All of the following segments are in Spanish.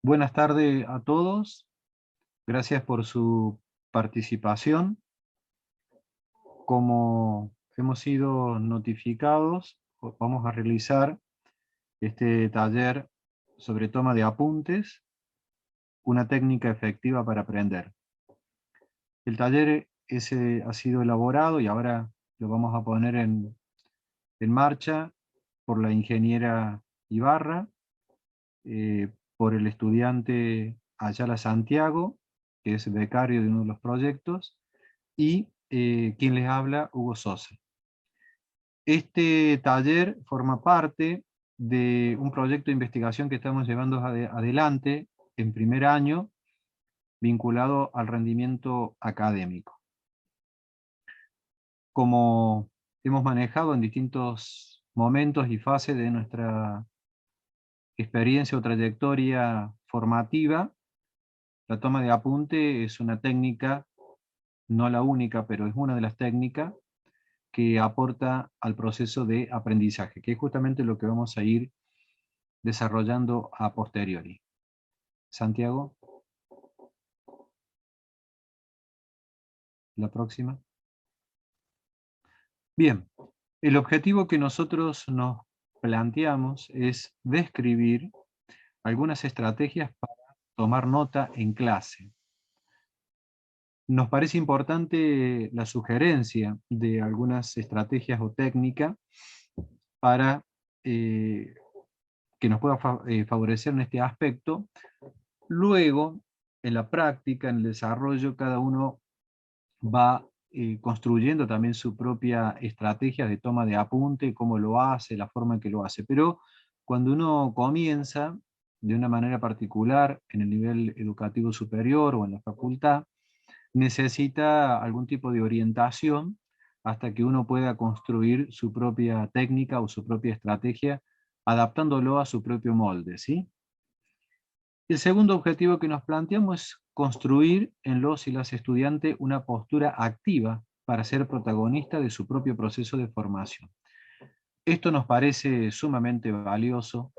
Buenas tardes a todos. Gracias por su participación. Como hemos sido notificados, vamos a realizar este taller sobre toma de apuntes, una técnica efectiva para aprender. El taller ese ha sido elaborado y ahora lo vamos a poner en marcha por la ingeniera Ibarra, por el estudiante Ayala Santiago, que es becario de uno de los proyectos, y quien les habla, Hugo Sosa. Este taller forma parte de un proyecto de investigación que estamos llevando adelante en primer año, vinculado al rendimiento académico. Como hemos manejado en distintos momentos y fases de nuestra experiencia o trayectoria formativa, la toma de apunte es una técnica, no la única, pero es una de las técnicas que aporta al proceso de aprendizaje, que es justamente lo que vamos a ir desarrollando a posteriori. Santiago, la próxima. Bien, el objetivo que nosotros nos planteamos es describir algunas estrategias para tomar nota en clase. Nos parece importante la sugerencia de algunas estrategias o técnicas para que nos pueda favorecer en este aspecto. Luego, en la práctica, en el desarrollo, cada uno va construyendo también su propia estrategia de toma de apunte, cómo lo hace, la forma en que lo hace. Pero cuando uno comienza de una manera particular en el nivel educativo superior o en la facultad, necesita algún tipo de orientación hasta que uno pueda construir su propia técnica o su propia estrategia, adaptándolo a su propio molde, ¿sí? El segundo objetivo que nos planteamos es construir en los y las estudiantes una postura activa para ser protagonista de su propio proceso de formación. Esto nos parece sumamente valioso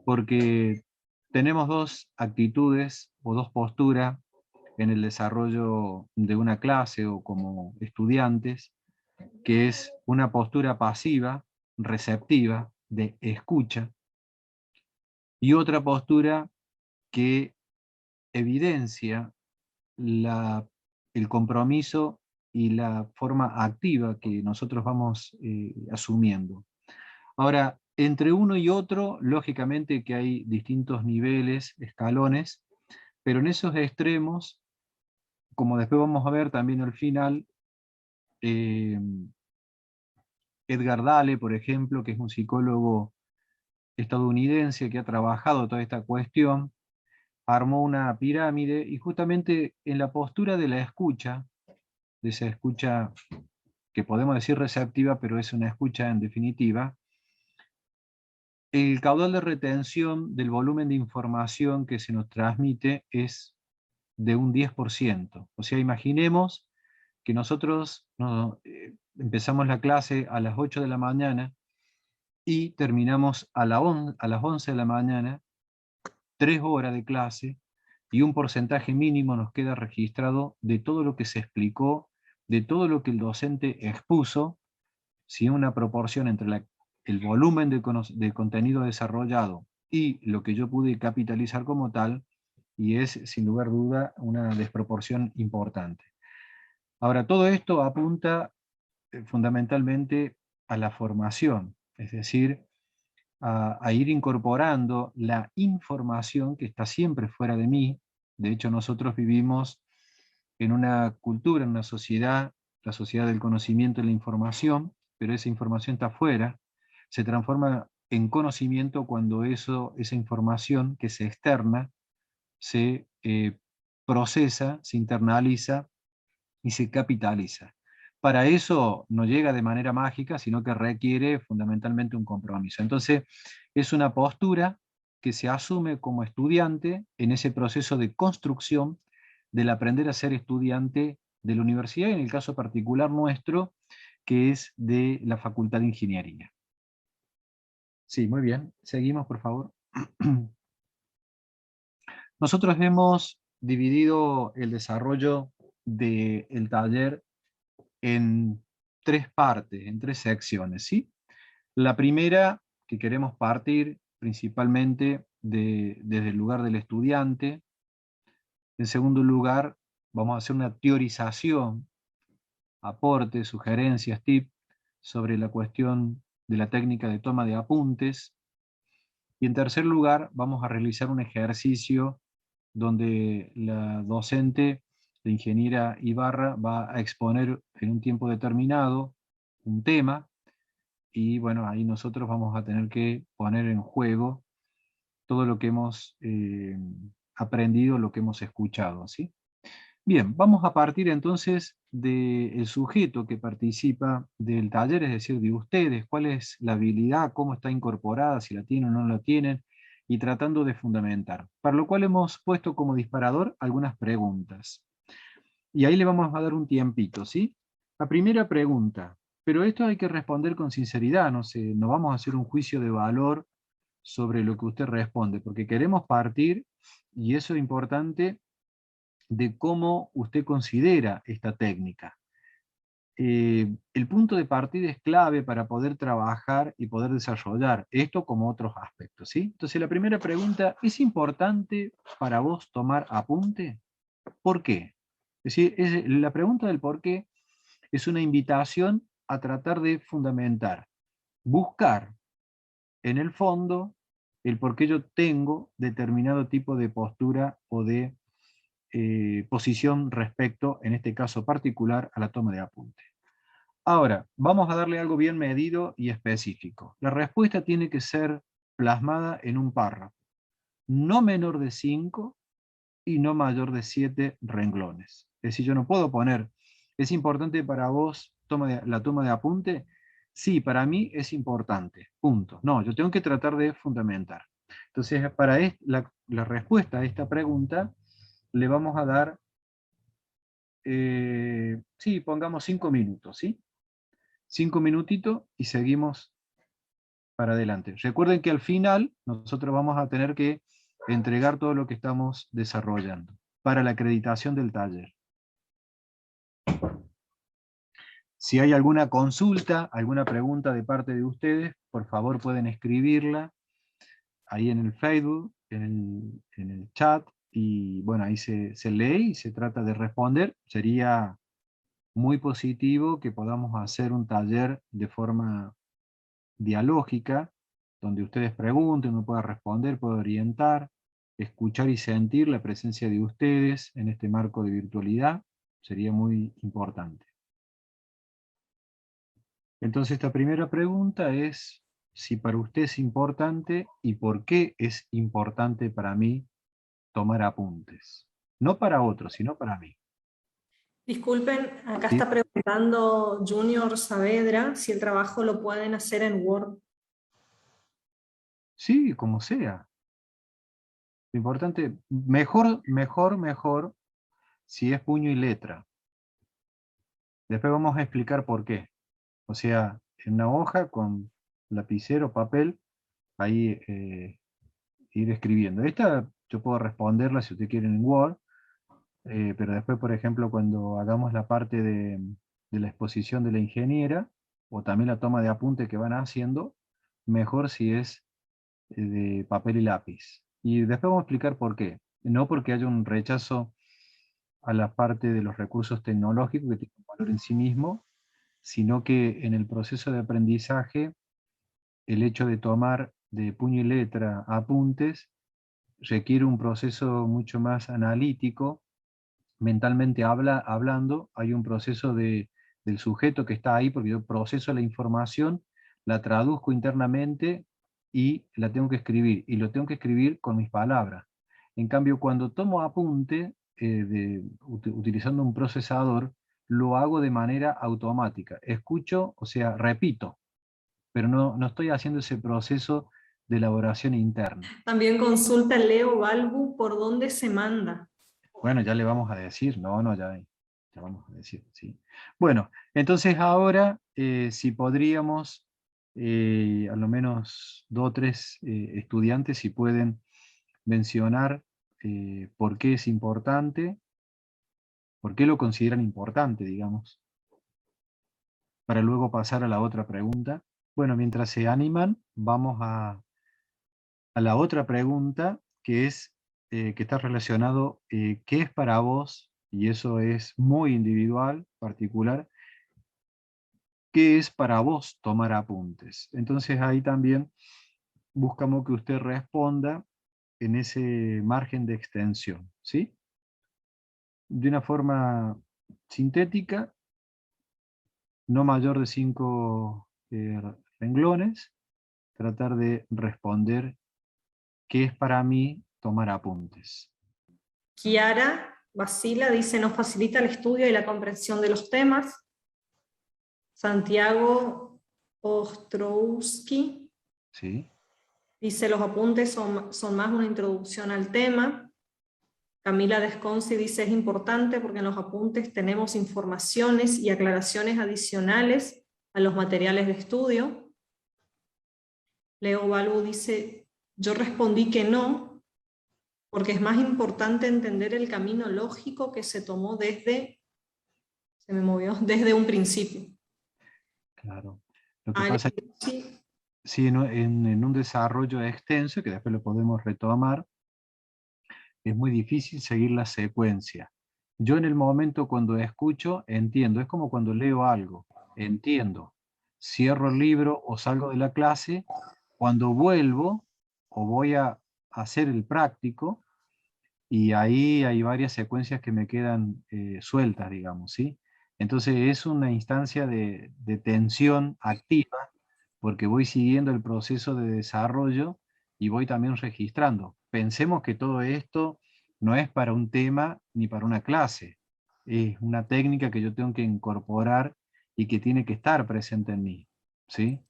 porque tenemos dos actitudes o dos posturas en el desarrollo de una clase o como estudiantes, que es una postura pasiva, receptiva, de escucha, y otra postura que evidencia el compromiso y la forma activa que nosotros vamos asumiendo. Ahora, entre uno y otro, lógicamente que hay distintos niveles, escalones, pero en esos extremos, como después vamos a ver también al final, eh, Edgar Dale, por ejemplo, que es un psicólogo estadounidense que ha trabajado toda esta cuestión, armó una pirámide y justamente en la postura de la escucha, de esa escucha que podemos decir receptiva, pero es una escucha en definitiva, el caudal de retención del volumen de información que se nos transmite es de un 10%. O sea, imaginemos que nosotros empezamos la clase a las 8 de la mañana y terminamos a las 11 de la mañana, 3 horas de clase, y un porcentaje mínimo nos queda registrado de todo lo que se explicó, de todo lo que el docente expuso, si una proporción entre el volumen de contenido desarrollado y lo que yo pude capitalizar como tal, y es sin lugar a duda una desproporción importante. Ahora, todo esto apunta fundamentalmente a la formación, es decir, a ir incorporando la información que está siempre fuera de mí. De hecho, nosotros vivimos en una cultura, en una sociedad, la sociedad del conocimiento y la información, pero esa información está afuera, se transforma en conocimiento cuando esa información que se externa se procesa, se internaliza y se capitaliza. Para eso no llega de manera mágica, sino que requiere fundamentalmente un compromiso. Entonces, es una postura que se asume como estudiante en ese proceso de construcción del aprender a ser estudiante de la universidad, y en el caso particular nuestro, que es de la Facultad de Ingeniería. Sí, muy bien. Seguimos, por favor. Nosotros hemos dividido el desarrollo del taller en tres partes, en tres secciones, ¿sí? La primera, que queremos partir principalmente desde el lugar del estudiante. En segundo lugar, vamos a hacer una teorización, aportes, sugerencias, tips sobre la cuestión de la técnica de toma de apuntes. Y en tercer lugar, vamos a realizar un ejercicio donde la docente, la ingeniera Ibarra, va a exponer en un tiempo determinado un tema, y bueno, ahí nosotros vamos a tener que poner en juego todo lo que hemos aprendido, lo que hemos escuchado, ¿sí? Bien, vamos a partir entonces del sujeto que participa del taller, es decir, de ustedes, cuál es la habilidad, cómo está incorporada, si la tienen o no la tienen, y tratando de fundamentar. Para lo cual hemos puesto como disparador algunas preguntas. Y ahí le vamos a dar un tiempito, ¿sí? La primera pregunta, pero esto hay que responder con sinceridad, no sé, no vamos a hacer un juicio de valor sobre lo que usted responde, porque queremos partir, y eso es importante, de cómo usted considera esta técnica. El punto de partida es clave para poder trabajar y poder desarrollar esto como otros aspectos, ¿sí? Entonces la primera pregunta, ¿es importante para vos tomar apunte? ¿Por qué? Es decir, la pregunta del por qué es una invitación a tratar de fundamentar, buscar en el fondo el por qué yo tengo determinado tipo de postura o de posición respecto, en este caso particular, a la toma de apunte. Ahora, vamos a darle algo bien medido y específico. La respuesta tiene que ser plasmada en un párrafo, no menor de 5 y no mayor de 7 renglones. Es decir, yo no puedo poner, ¿es importante para vos la toma de apunte? Sí, para mí es importante, punto. No, yo tengo que tratar de fundamentar. Entonces, para la respuesta a esta pregunta, le vamos a dar, sí, pongamos 5 minutos, ¿sí? 5 minutitos y seguimos para adelante. Recuerden que al final nosotros vamos a tener que entregar todo lo que estamos desarrollando para la acreditación del taller. Si hay alguna consulta, alguna pregunta de parte de ustedes, por favor pueden escribirla ahí en el Facebook, en el chat, y bueno, ahí se lee y se trata de responder. Sería muy positivo que podamos hacer un taller de forma dialógica, donde ustedes pregunten, uno pueda responder, pueda orientar, escuchar y sentir la presencia de ustedes en este marco de virtualidad, sería muy importante. Entonces esta primera pregunta es si para usted es importante y por qué es importante para mí tomar apuntes. No para otros, sino para mí. Disculpen, acá ¿Sí? está preguntando Junior Saavedra si el trabajo lo pueden hacer en Word. Sí, como sea. Lo importante, mejor si es puño y letra. Después vamos a explicar por qué. O sea, en una hoja con lapicero, papel, ahí ir escribiendo. Esta yo puedo responderla si usted quiere en Word, pero después, por ejemplo, cuando hagamos la parte de la exposición de la ingeniera, o también la toma de apunte que van haciendo, mejor si es de papel y lápiz. Y después vamos a explicar por qué. No porque haya un rechazo a la parte de los recursos tecnológicos que tienen un valor en sí mismo, sino que en el proceso de aprendizaje, el hecho de tomar de puño y letra apuntes requiere un proceso mucho más analítico, mentalmente hablando, hay un proceso del sujeto que está ahí, porque yo proceso la información, la traduzco internamente y la tengo que escribir, y lo tengo que escribir con mis palabras. En cambio, cuando tomo apunte, utilizando un procesador, lo hago de manera automática. Escucho, o sea, repito, pero no estoy haciendo ese proceso de elaboración interna. También consulta Leo Balbu por dónde se manda. Bueno, ya le vamos a decir, no, ya vamos a decir, sí. Bueno, entonces ahora, si podríamos, a lo menos 2 o 3 estudiantes, si pueden mencionar por qué es importante, por qué lo consideran importante, digamos, para luego pasar a la otra pregunta. Bueno, mientras se animan, vamos a la otra pregunta, que es, que está relacionado, ¿qué es para vos? Y eso es muy individual, particular. ¿Qué es para vos tomar apuntes? Entonces ahí también buscamos que usted responda en ese margen de extensión, ¿sí? De una forma sintética, no mayor de 5 renglones, tratar de responder qué es para mí tomar apuntes. Kiara Basila dice, nos facilita el estudio y la comprensión de los temas. Santiago Ostrowski ¿Sí? dice, los apuntes son más una introducción al tema. Camila Desconci dice, es importante porque en los apuntes tenemos informaciones y aclaraciones adicionales a los materiales de estudio. Leo Balbu dice, yo respondí que no, porque es más importante entender el camino lógico que se tomó desde un principio. Claro. Lo que Ale, pasa es que sí, sí, en un desarrollo extenso, que después lo podemos retomar, es muy difícil seguir la secuencia. Yo en el momento cuando escucho, entiendo, es como cuando leo algo, entiendo, cierro el libro o salgo de la clase, cuando vuelvo o voy a hacer el práctico, y ahí hay varias secuencias que me quedan sueltas, digamos, ¿sí? Entonces es una instancia de tensión activa, porque voy siguiendo el proceso de desarrollo y voy también registrando. Pensemos que todo esto no es para un tema ni para una clase, es una técnica que yo tengo que incorporar y que tiene que estar presente en mí, ¿sí?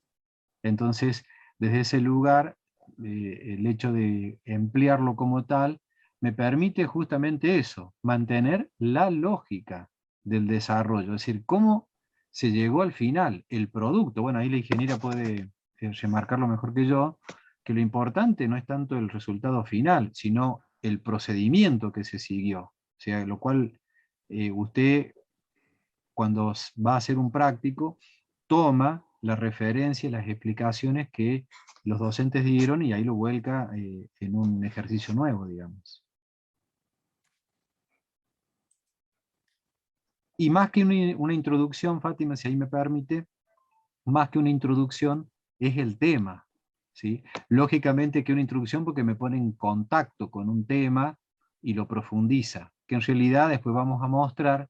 Entonces, desde ese lugar, el hecho de emplearlo como tal, me permite justamente eso, mantener la lógica del desarrollo, es decir, cómo se llegó al final, el producto. Bueno, ahí la ingeniera puede remarcarlo mejor que yo, que lo importante no es tanto el resultado final, sino el procedimiento que se siguió. O sea, lo cual usted cuando va a hacer un práctico, toma la referencia, las explicaciones que los docentes dieron y ahí lo vuelca en un ejercicio nuevo, digamos. Y más que una introducción, Fátima, si ahí me permite, más que una introducción es el tema, ¿sí? Lógicamente que una introducción porque me pone en contacto con un tema y lo profundiza, que en realidad después vamos a mostrar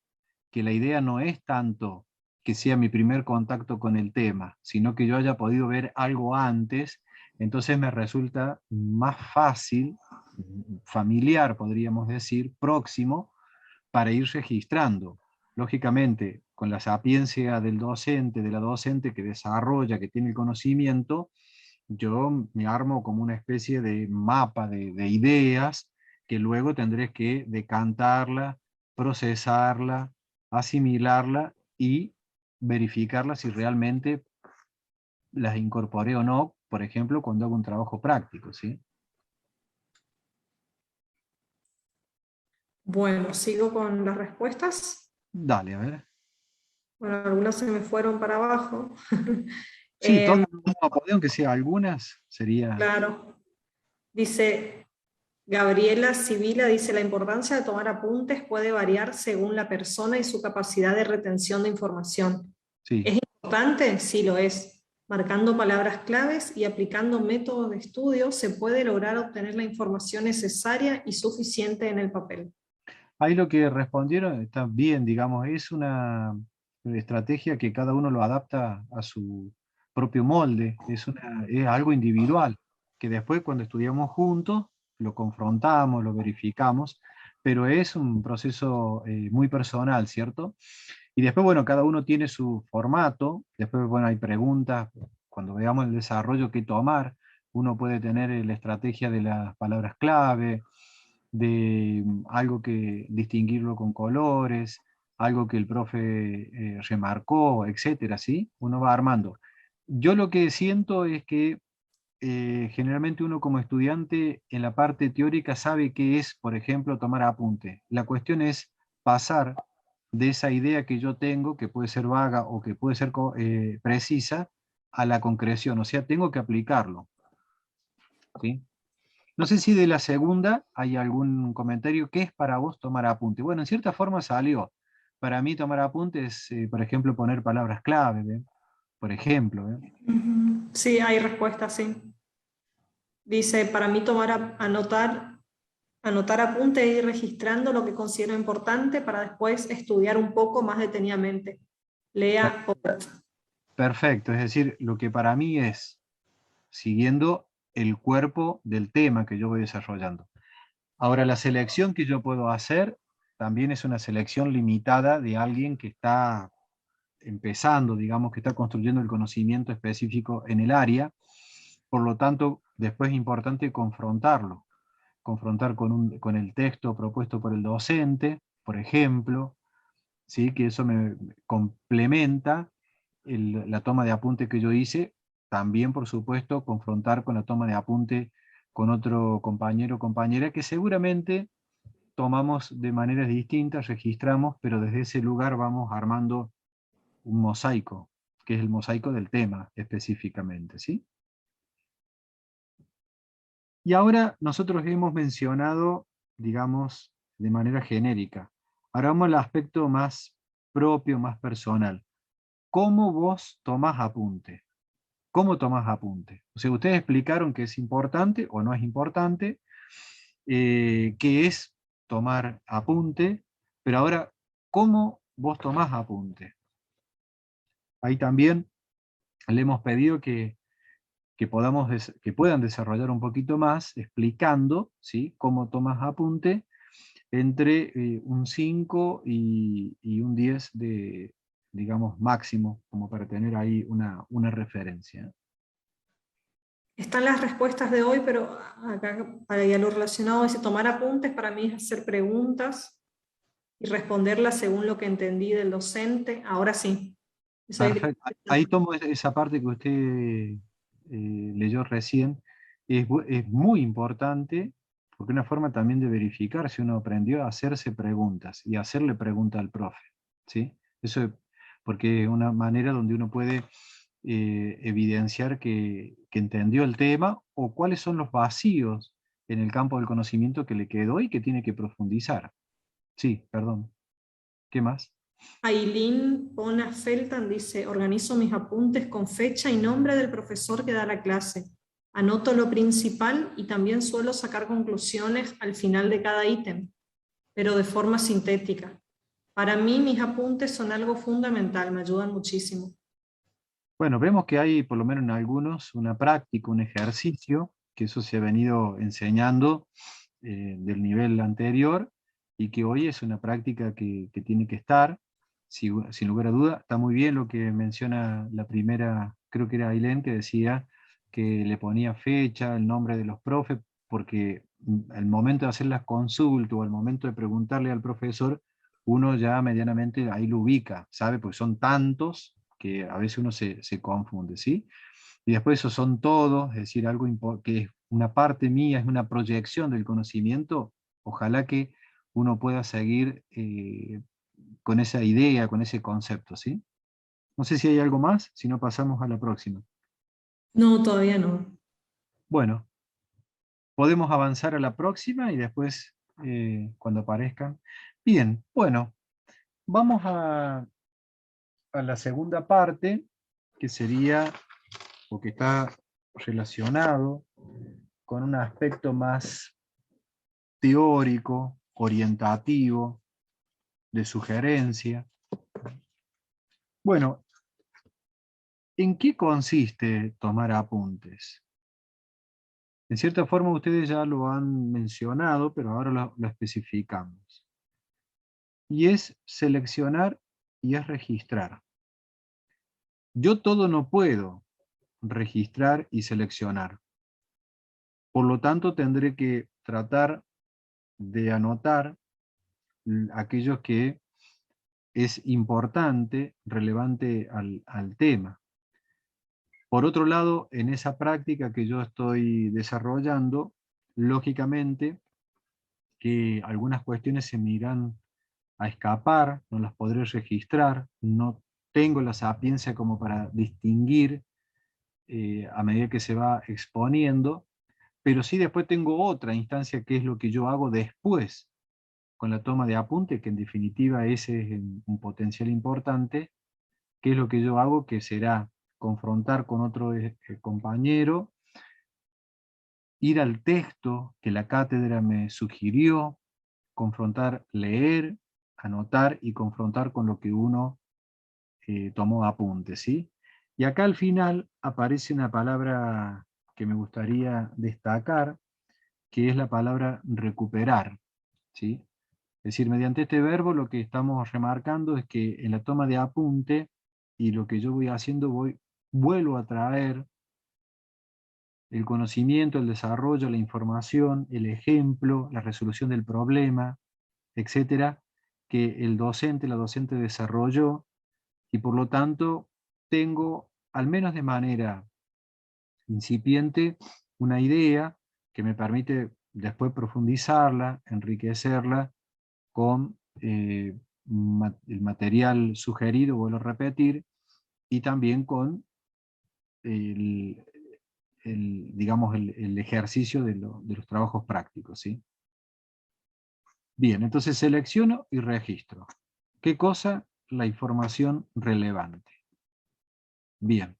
que la idea no es tanto que sea mi primer contacto con el tema, sino que yo haya podido ver algo antes, entonces me resulta más fácil, familiar podríamos decir, próximo, para ir registrando. Lógicamente, con la sapiencia del docente, de la docente que desarrolla, que tiene el conocimiento, yo me armo como una especie de mapa de ideas que luego tendré que decantarla, procesarla, asimilarla y verificarla si realmente las incorporé o no, por ejemplo, cuando hago un trabajo práctico, ¿sí? bueno, sigo con las respuestas. Dale, a ver. Bueno, algunas se me fueron para abajo. Sí, todas Eh, no vamos a poder, aunque sea algunas, sería... claro, dice Gabriela Sibila, dice, la importancia de tomar apuntes puede variar según la persona y su capacidad de retención de información. Sí. ¿Es importante? Sí lo es. Marcando palabras claves y aplicando métodos de estudio se puede lograr obtener la información necesaria y suficiente en el papel. Ahí lo que respondieron está bien, digamos, es una estrategia que cada uno lo adapta a su propio molde, es algo individual, que después cuando estudiamos juntos lo confrontamos, lo verificamos, pero es un proceso muy personal, ¿cierto? Y después, bueno, cada uno tiene su formato, después, bueno, hay preguntas, cuando veamos el desarrollo que tomar, uno puede tener la estrategia de las palabras clave, de algo que distinguirlo con colores, algo que el profe remarcó, etcétera, ¿sí? Uno va armando. Yo lo que siento es que generalmente uno como estudiante en la parte teórica sabe qué es, por ejemplo, tomar apunte. La cuestión es pasar de esa idea que yo tengo, que puede ser vaga o que puede ser precisa, a la concreción, o sea, tengo que aplicarlo. ¿Sí? No sé si de la segunda hay algún comentario. ¿Qué es para vos tomar apunte? Bueno, en cierta forma salió. Para mí tomar apunte es, por ejemplo, poner palabras clave, ¿ve? Por ejemplo. ¿Eh? Ujú. Sí, hay respuesta, sí. Dice, para mí anotar apuntes e ir registrando lo que considero importante para después estudiar un poco más detenidamente. Lea Obert. Perfecto, es decir, lo que para mí es siguiendo el cuerpo del tema que yo voy desarrollando. Ahora, la selección que yo puedo hacer también es una selección limitada de alguien que está empezando, digamos, que está construyendo el conocimiento específico en el área. Por lo tanto, después es importante confrontarlo, confrontar con el texto propuesto por el docente, por ejemplo, ¿sí? Que eso me complementa la toma de apunte que yo hice. También, por supuesto, confrontar con la toma de apunte con otro compañero o compañera que seguramente tomamos de maneras distintas, registramos, pero desde ese lugar vamos armando un mosaico, que es el mosaico del tema específicamente, ¿sí? Y ahora nosotros hemos mencionado, digamos, de manera genérica. Ahora vamos al aspecto más propio, más personal. ¿Cómo vos tomás apunte? ¿Cómo tomás apunte? O sea, ustedes explicaron que es importante o no es importante, qué es tomar apunte, pero ahora, ¿cómo vos tomás apunte? Ahí también le hemos pedido que puedan desarrollar un poquito más explicando, ¿sí?, cómo tomas apunte entre un 5 y un 10 de, digamos, máximo, como para tener ahí una referencia. Están las respuestas de hoy, pero acá para ya lo relacionado es tomar apuntes, para mí es hacer preguntas y responderlas según lo que entendí del docente. Ahora sí. Eso es Perfecto. Ahí tomo esa parte que usted leyó recién. Es muy importante, porque es una forma también de verificar si uno aprendió a hacerse preguntas y hacerle preguntas al profe, ¿sí? Porque es una manera donde uno puede evidenciar que entendió el tema o cuáles son los vacíos en el campo del conocimiento que le quedó y que tiene que profundizar. Sí, perdón. ¿Qué más? Aileen Pona Feltan dice, organizo mis apuntes con fecha y nombre del profesor que da la clase. Anoto lo principal y también suelo sacar conclusiones al final de cada ítem, pero de forma sintética. Para mí mis apuntes son algo fundamental, me ayudan muchísimo. Bueno, vemos que hay, por lo menos en algunos, una práctica, un ejercicio, que eso se ha venido enseñando del nivel anterior y que hoy es una práctica que tiene que estar, sin lugar a duda. Está muy bien lo que menciona la primera, creo que era Ailén, que decía que le ponía fecha, el nombre de los profes, porque al momento de hacer las consultas o al momento de preguntarle al profesor, uno ya medianamente ahí lo ubica, ¿sabe? Pues son tantos que a veces uno se confunde, ¿sí? Y después esos son todos, es decir, algo que es una parte mía, es una proyección del conocimiento. Ojalá que uno pueda seguir con esa idea, con ese concepto, ¿sí? No sé si hay algo más, si no pasamos a la próxima. No, todavía no. Bueno, podemos avanzar a la próxima y después, cuando aparezcan. Bien, bueno, vamos a la segunda parte, que sería, o que está relacionado con un aspecto más teórico, orientativo, de sugerencia. Bueno, ¿en qué consiste tomar apuntes? En cierta forma ustedes ya lo han mencionado, pero ahora lo especificamos. Y es seleccionar y es registrar. Yo todo no puedo registrar y seleccionar. Por lo tanto, tendré que tratar de anotar aquello que es importante, relevante al tema. Por otro lado, en esa práctica que yo estoy desarrollando, lógicamente que algunas cuestiones se me irán a escapar, no las podré registrar, no tengo la sapiencia como para distinguir a medida que se va exponiendo, pero sí después tengo otra instancia que es lo que yo hago después con la toma de apunte, que en definitiva ese es un potencial importante, que es lo que yo hago, que será confrontar con otro compañero, ir al texto que la cátedra me sugirió, confrontar, leer, anotar y confrontar con lo que uno tomó apuntes, ¿sí? Y acá al final aparece una palabra que me gustaría destacar, que es la palabra recuperar, ¿sí? Es decir, mediante este verbo lo que estamos remarcando es que en la toma de apunte y lo que yo voy haciendo, vuelvo a traer el conocimiento, el desarrollo, la información, el ejemplo, la resolución del problema, etcétera, que el docente, la docente desarrolló, y por lo tanto tengo, al menos de manera incipiente, una idea que me permite después profundizarla, enriquecerla con el material sugerido, vuelvo a repetir, y también con el, digamos, el ejercicio de los trabajos prácticos, ¿sí? Bien, entonces selecciono y registro. ¿Qué cosa? La información relevante. Bien.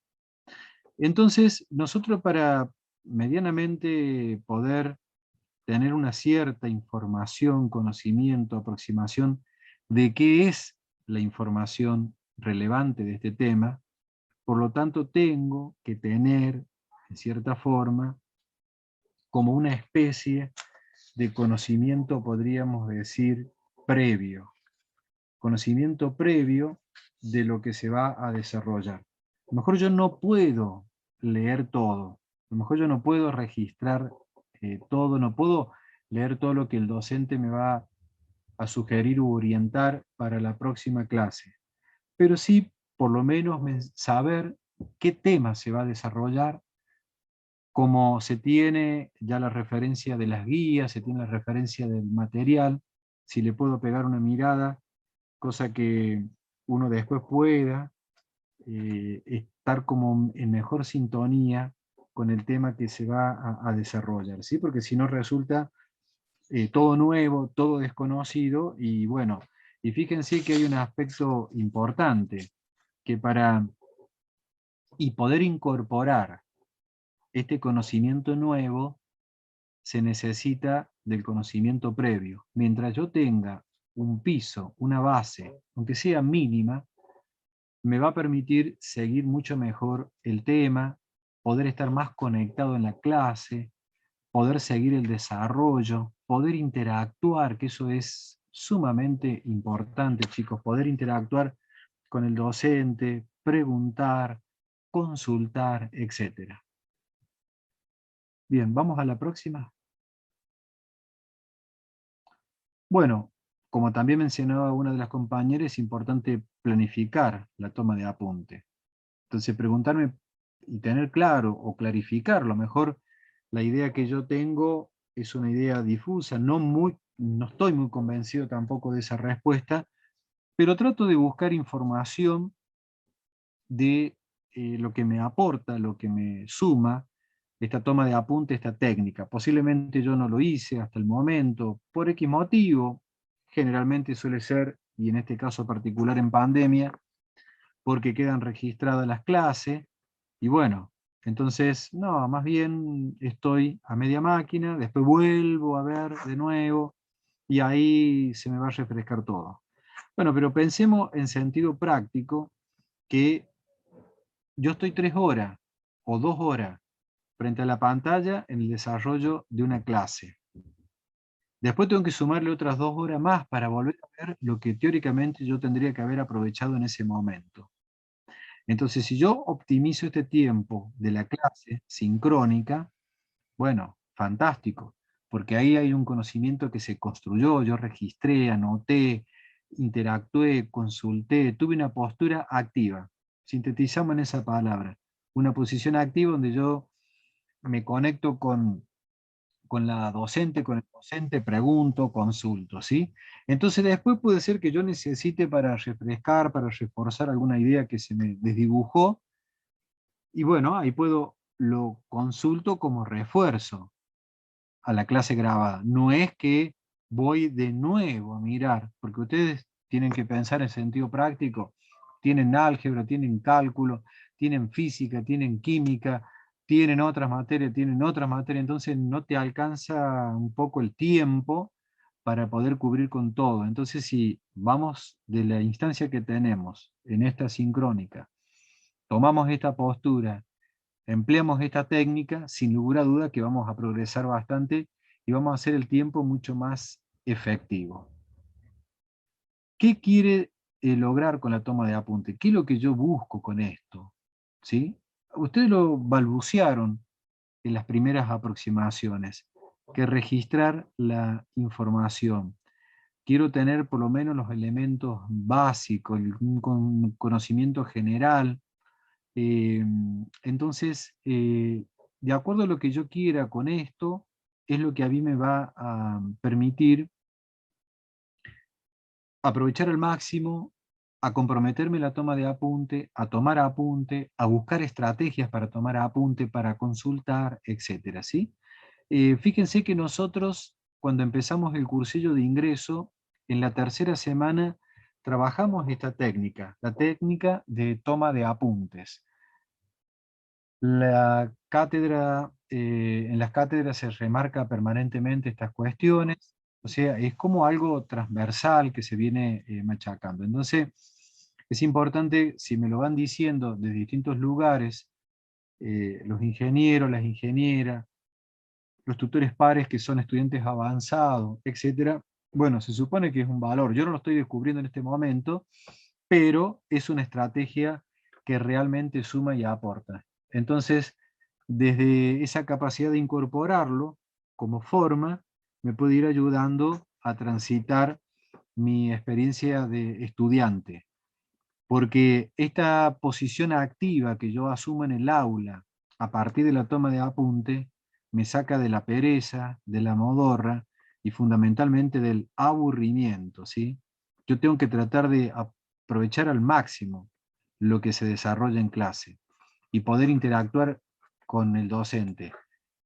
Entonces, nosotros para medianamente poder tener una cierta información, conocimiento, aproximación de qué es la información relevante de este tema, por lo tanto tengo que tener, en cierta forma, como una especie de conocimiento, podríamos decir, previo. Conocimiento previo de lo que se va a desarrollar. A lo mejor yo no puedo leer todo, a lo mejor yo no puedo registrar todo, no puedo leer todo lo que el docente me va a sugerir u orientar para la próxima clase, pero sí por lo menos saber qué tema se va a desarrollar, como se tiene ya la referencia de las guías, se tiene la referencia del material, si le puedo pegar una mirada, cosa que uno después pueda estar como en mejor sintonía con el tema que se va a desarrollar, ¿sí? Porque si no resulta todo nuevo, todo desconocido, y bueno, y fíjense que hay un aspecto importante, que para y poder incorporar este conocimiento nuevo, se necesita del conocimiento previo. Mientras yo tenga un piso, una base, aunque sea mínima, me va a permitir seguir mucho mejor el tema, poder estar más conectado en la clase, poder seguir el desarrollo, poder interactuar, que eso es sumamente importante, chicos, poder interactuar con el docente, preguntar, consultar, etc. Bien, vamos a la próxima. Bueno, como también mencionaba una de las compañeras, es importante planificar la toma de apunte. Entonces preguntarme y tener claro o clarificar, lo mejor la idea que yo tengo es una idea difusa, no estoy muy convencido tampoco de esa respuesta, pero trato de buscar información de lo que me aporta, lo que me suma esta toma de apunte, esta técnica. Posiblemente yo no lo hice hasta el momento, por X motivo, generalmente suele ser, y en este caso particular en pandemia, porque quedan registradas las clases, y bueno, entonces, no, más bien estoy a media máquina, después vuelvo a ver de nuevo, y ahí se me va a refrescar todo. Bueno, pero pensemos en sentido práctico, que yo estoy 3 horas o 2 horas frente a la pantalla en el desarrollo de una clase. Después tengo que sumarle otras 2 horas más para volver a ver lo que teóricamente yo tendría que haber aprovechado en ese momento. Entonces, si yo optimizo este tiempo de la clase sincrónica, bueno, fantástico, porque ahí hay un conocimiento que se construyó, yo registré, anoté, interactué, consulté, tuve una postura activa. Sintetizamos en esa palabra, una posición activa donde yo me conecto con la docente, con el docente, pregunto, consulto, ¿sí? Entonces después puede ser que yo necesite para refrescar, para reforzar alguna idea que se me desdibujó, y bueno, ahí lo consulto como refuerzo a la clase grabada. No es que voy de nuevo a mirar, porque ustedes tienen que pensar en sentido práctico, tienen álgebra, tienen cálculo, tienen física, tienen química, tienen otras materias, entonces no te alcanza un poco el tiempo para poder cubrir con todo. Entonces, si vamos de la instancia que tenemos en esta sincrónica, tomamos esta postura, empleamos esta técnica, sin lugar a duda que vamos a progresar bastante y vamos a hacer el tiempo mucho más efectivo. ¿Qué quiere lograr con la toma de apunte? ¿Qué es lo que yo busco con esto? ¿Sí? Ustedes lo balbucearon en las primeras aproximaciones, que registrar la información. Quiero tener por lo menos los elementos básicos, un conocimiento general. Entonces, de acuerdo a lo que yo quiera con esto, es lo que a mí me va a permitir aprovechar al máximo, a comprometerme en la toma de apunte, a tomar apunte, a buscar estrategias para tomar apunte, para consultar, etcétera, ¿sí? Fíjense que nosotros, cuando empezamos el cursillo de ingreso, en la tercera semana trabajamos esta técnica, la técnica de toma de apuntes. La cátedra, en las cátedras se remarca permanentemente estas cuestiones, o sea, es como algo transversal que se viene machacando. Entonces, es importante, si me lo van diciendo de distintos lugares, los ingenieros, las ingenieras, los tutores pares que son estudiantes avanzados, etc. Bueno, se supone que es un valor. Yo no lo estoy descubriendo en este momento, pero es una estrategia que realmente suma y aporta. Entonces, desde esa capacidad de incorporarlo como forma, me puede ir ayudando a transitar mi experiencia de estudiante. Porque esta posición activa que yo asumo en el aula, a partir de la toma de apunte, me saca de la pereza, de la modorra y fundamentalmente del aburrimiento, ¿sí? Yo tengo que tratar de aprovechar al máximo lo que se desarrolla en clase y poder interactuar con el docente.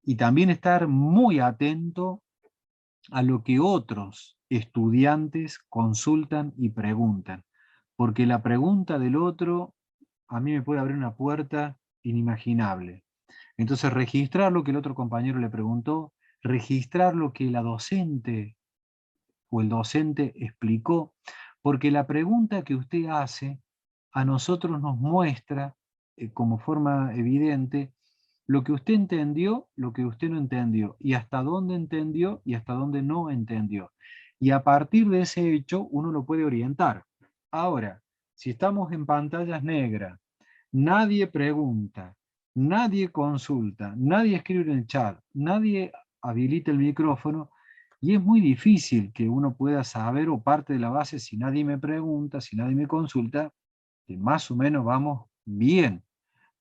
Y también estar muy atento a lo que otros estudiantes consultan y preguntan. Porque la pregunta del otro a mí me puede abrir una puerta inimaginable. Entonces, registrar lo que el otro compañero le preguntó, registrar lo que la docente o el docente explicó, porque la pregunta que usted hace a nosotros nos muestra como forma evidente lo que usted entendió, lo que usted no entendió, y hasta dónde entendió y hasta dónde no entendió. Y a partir de ese hecho uno lo puede orientar. Ahora, si estamos en pantallas negras, nadie pregunta, nadie consulta, nadie escribe en el chat, nadie habilita el micrófono, y es muy difícil que uno pueda saber o parte de la base si nadie me pregunta, si nadie me consulta, que más o menos vamos bien.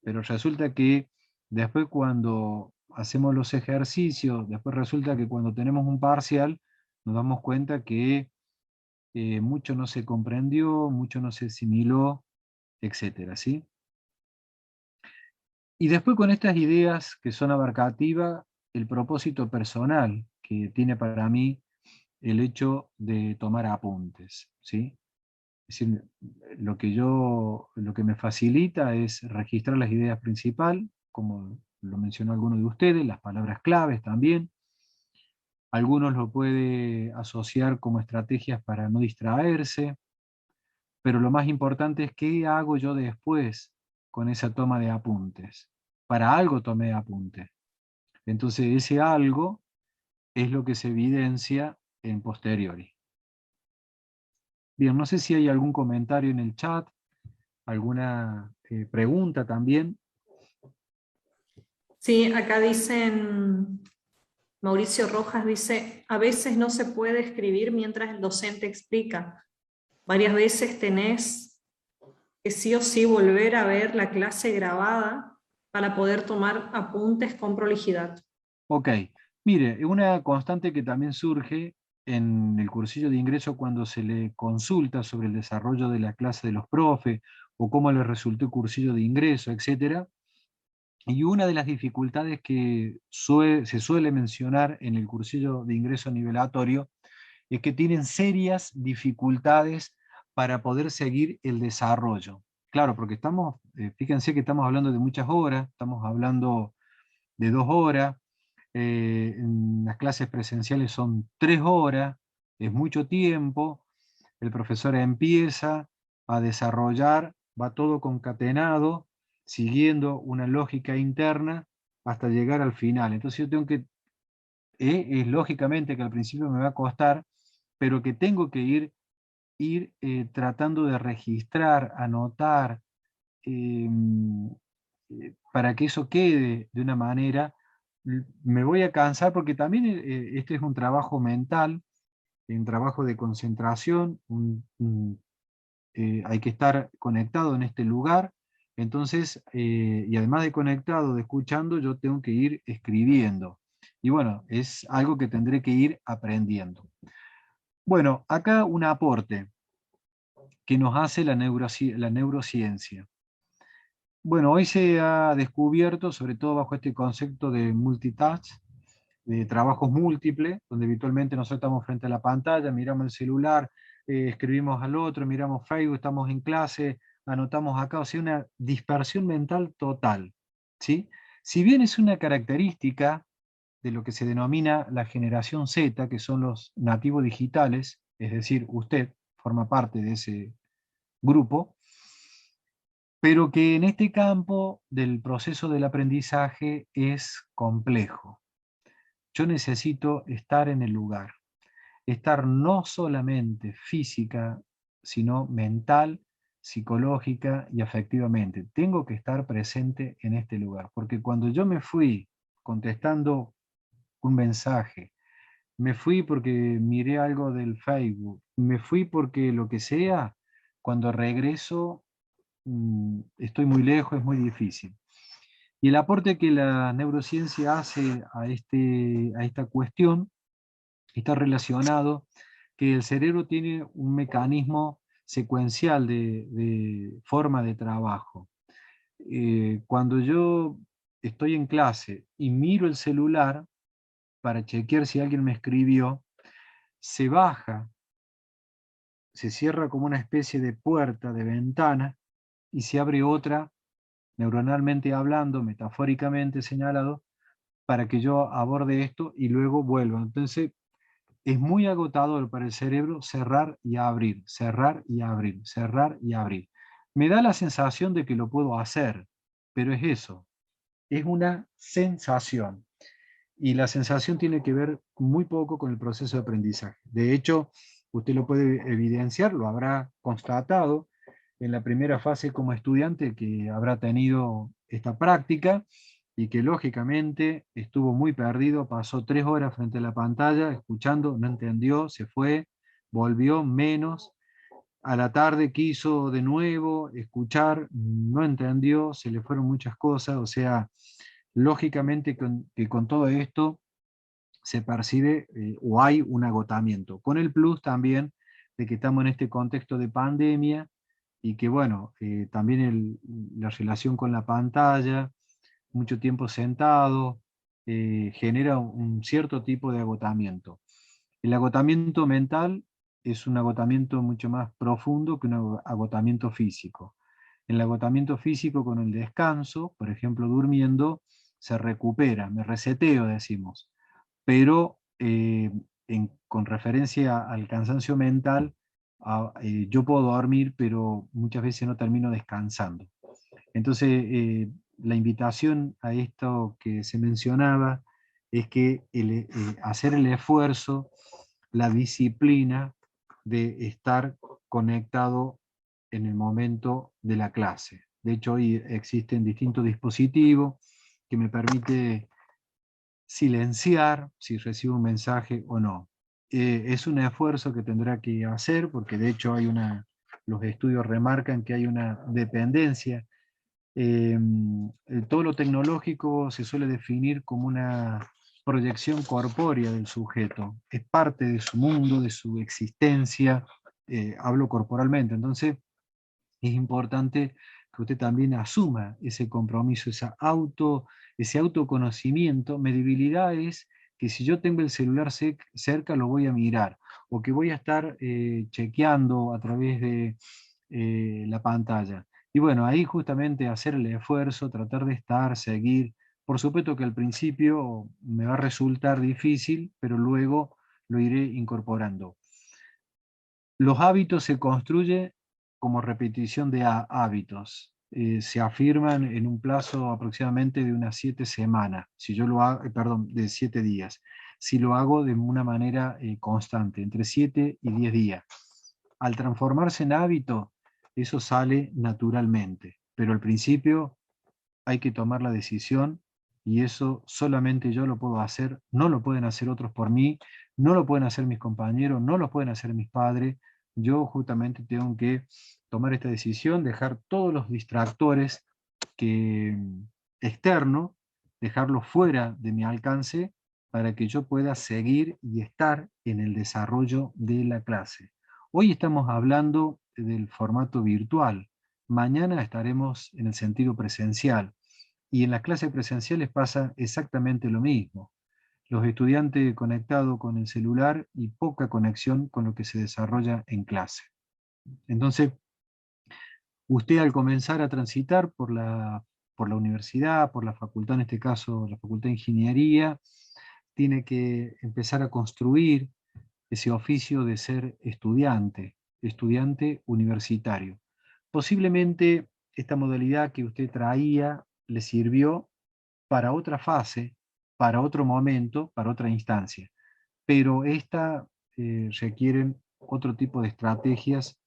Pero resulta que después cuando hacemos los ejercicios, después resulta que cuando tenemos un parcial, nos damos cuenta que mucho no se comprendió, mucho no se asimiló, etcétera, ¿sí? Y después con estas ideas que son abarcativas, el propósito personal que tiene para mí el hecho de tomar apuntes, ¿sí? Es decir, lo que me facilita es registrar las ideas principales, como lo mencionó alguno de ustedes, las palabras claves también. Algunos lo puede asociar como estrategias para no distraerse, pero lo más importante es qué hago yo después con esa toma de apuntes. Para algo tomé apuntes. Entonces ese algo es lo que se evidencia en posteriori. Bien, no sé si hay algún comentario en el chat, alguna pregunta también. Sí, acá dicen, Mauricio Rojas dice, a veces no se puede escribir mientras el docente explica. Varias veces tenés que sí o sí volver a ver la clase grabada para poder tomar apuntes con prolijidad. Ok, mire, una constante que también surge en el cursillo de ingreso cuando se le consulta sobre el desarrollo de la clase de los profes, o cómo les resultó el cursillo de ingreso, etcétera. Y una de las dificultades que se suele mencionar en el cursillo de ingreso nivelatorio es que tienen serias dificultades para poder seguir el desarrollo. Claro, porque fíjense que estamos hablando de muchas horas, estamos hablando de 2 horas, en las clases presenciales son 3 horas, es mucho tiempo, el profesor empieza a desarrollar, va todo concatenado, siguiendo una lógica interna hasta llegar al final. Entonces yo tengo que, es lógicamente que al principio me va a costar, pero que tengo que ir tratando de registrar, anotar, para que eso quede de una manera. Me voy a cansar porque también este es un trabajo mental, un trabajo de concentración, hay que estar conectado en este lugar, entonces, y además de conectado, de escuchando, yo tengo que ir escribiendo. Y bueno, es algo que tendré que ir aprendiendo. Bueno, acá un aporte que nos hace la neurociencia. Bueno, hoy se ha descubierto, sobre todo bajo este concepto de multitask, de trabajos múltiples, donde habitualmente nosotros estamos frente a la pantalla, miramos el celular, escribimos al otro, miramos Facebook, estamos en clase, anotamos acá, o sea, una dispersión mental total, ¿sí? Si bien es una característica de lo que se denomina la generación Z, que son los nativos digitales, es decir, usted forma parte de ese grupo, pero que en este campo del proceso del aprendizaje es complejo. Yo necesito estar en el lugar, estar no solamente física, sino mental, psicológica y afectivamente. Tengo que estar presente en este lugar, porque cuando yo me fui contestando un mensaje, me fui porque miré algo del Facebook, me fui porque lo que sea, cuando regreso estoy muy lejos, es muy difícil. Y el aporte que la neurociencia hace a esta cuestión está relacionado que el cerebro tiene un mecanismo secuencial de forma de trabajo. Cuando yo estoy en clase y miro el celular para chequear si alguien me escribió, se baja, se cierra como una especie de puerta, de ventana, y se abre otra, neuronalmente hablando, metafóricamente señalado, para que yo aborde esto y luego vuelva. Entonces, es muy agotador para el cerebro cerrar y abrir, cerrar y abrir, cerrar y abrir. Me da la sensación de que lo puedo hacer, pero es eso, es una sensación. Y la sensación tiene que ver muy poco con el proceso de aprendizaje. De hecho, usted lo puede evidenciar, lo habrá constatado en la primera fase como estudiante que habrá tenido esta práctica y que lógicamente estuvo muy perdido, pasó 3 horas frente a la pantalla escuchando, no entendió, se fue, volvió menos, a la tarde quiso de nuevo escuchar, no entendió, se le fueron muchas cosas, o sea, lógicamente que con todo esto se percibe o hay un agotamiento, con el plus también de que estamos en este contexto de pandemia y que bueno, también la relación con la pantalla, mucho tiempo sentado, genera un cierto tipo de agotamiento. El agotamiento mental es un agotamiento mucho más profundo que un agotamiento físico. El agotamiento físico con el descanso, por ejemplo durmiendo, se recupera, me reseteo, decimos. Pero con referencia al cansancio mental, yo puedo dormir, pero muchas veces no termino descansando. Entonces, la invitación a esto que se mencionaba es que hacer el esfuerzo, la disciplina de estar conectado en el momento de la clase. De hecho, hoy existen distintos dispositivos que me permiten silenciar si recibo un mensaje o no. Es un esfuerzo que tendrá que hacer porque de hecho los estudios remarcan que hay una dependencia Todo lo tecnológico se suele definir como una proyección corpórea del sujeto, es parte de su mundo, de su existencia, hablo corporalmente, entonces es importante que usted también asuma ese compromiso, ese autoconocimiento. Mi debilidad es que si yo tengo el celular cerca lo voy a mirar, o que voy a estar chequeando a través de la pantalla. Y bueno, ahí justamente hacer el esfuerzo, tratar de estar, seguir. Por supuesto que al principio me va a resultar difícil, pero luego lo iré incorporando. Los hábitos se construyen como repetición de hábitos. Se afirman en un plazo aproximadamente de unas 7 semanas, si yo lo hago, perdón, de 7 días. Si lo hago de una manera constante, entre 7 y 10 días. Al transformarse en hábito, eso sale naturalmente, pero al principio hay que tomar la decisión y eso solamente yo lo puedo hacer, no lo pueden hacer otros por mí, no lo pueden hacer mis compañeros, no lo pueden hacer mis padres. Yo justamente tengo que tomar esta decisión, dejar todos los distractores que, externos, dejarlos fuera de mi alcance para que yo pueda seguir y estar en el desarrollo de la clase. Hoy estamos hablando del formato virtual, mañana estaremos en el sentido presencial. Y en las clases presenciales pasa exactamente lo mismo. Los estudiantes conectados con el celular y poca conexión con lo que se desarrolla en clase. Entonces, usted al comenzar a transitar por la universidad, por la facultad, en este caso la Facultad de Ingeniería, tiene que empezar a construir ese oficio de ser estudiante, estudiante universitario. Posiblemente esta modalidad que usted traía le sirvió para otra fase, para otro momento, para otra instancia. Pero esta requieren otro tipo de estrategias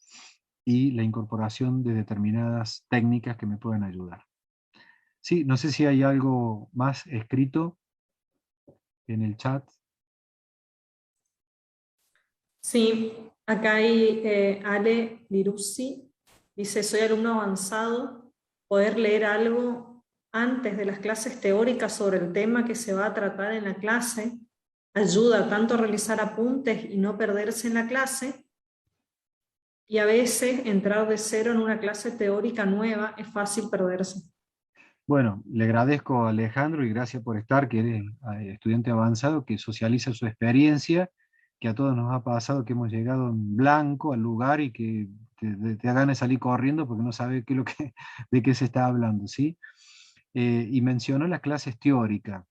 y la incorporación de determinadas técnicas que me puedan ayudar. Sí, no sé si hay algo más escrito en el chat. Sí, acá hay Ale Liruzzi, dice, soy alumno avanzado, poder leer algo antes de las clases teóricas sobre el tema que se va a tratar en la clase, ayuda tanto a realizar apuntes y no perderse en la clase, y a veces entrar de cero en una clase teórica nueva es fácil perderse. Bueno, le agradezco a Alejandro y gracias por estar, que eres estudiante avanzado, que socializa su experiencia, que a todos nos ha pasado que hemos llegado en blanco al lugar y que te da ganas de salir corriendo porque no sabe qué es lo que, de qué se está hablando, ¿sí? Y mencionó las clases teóricas,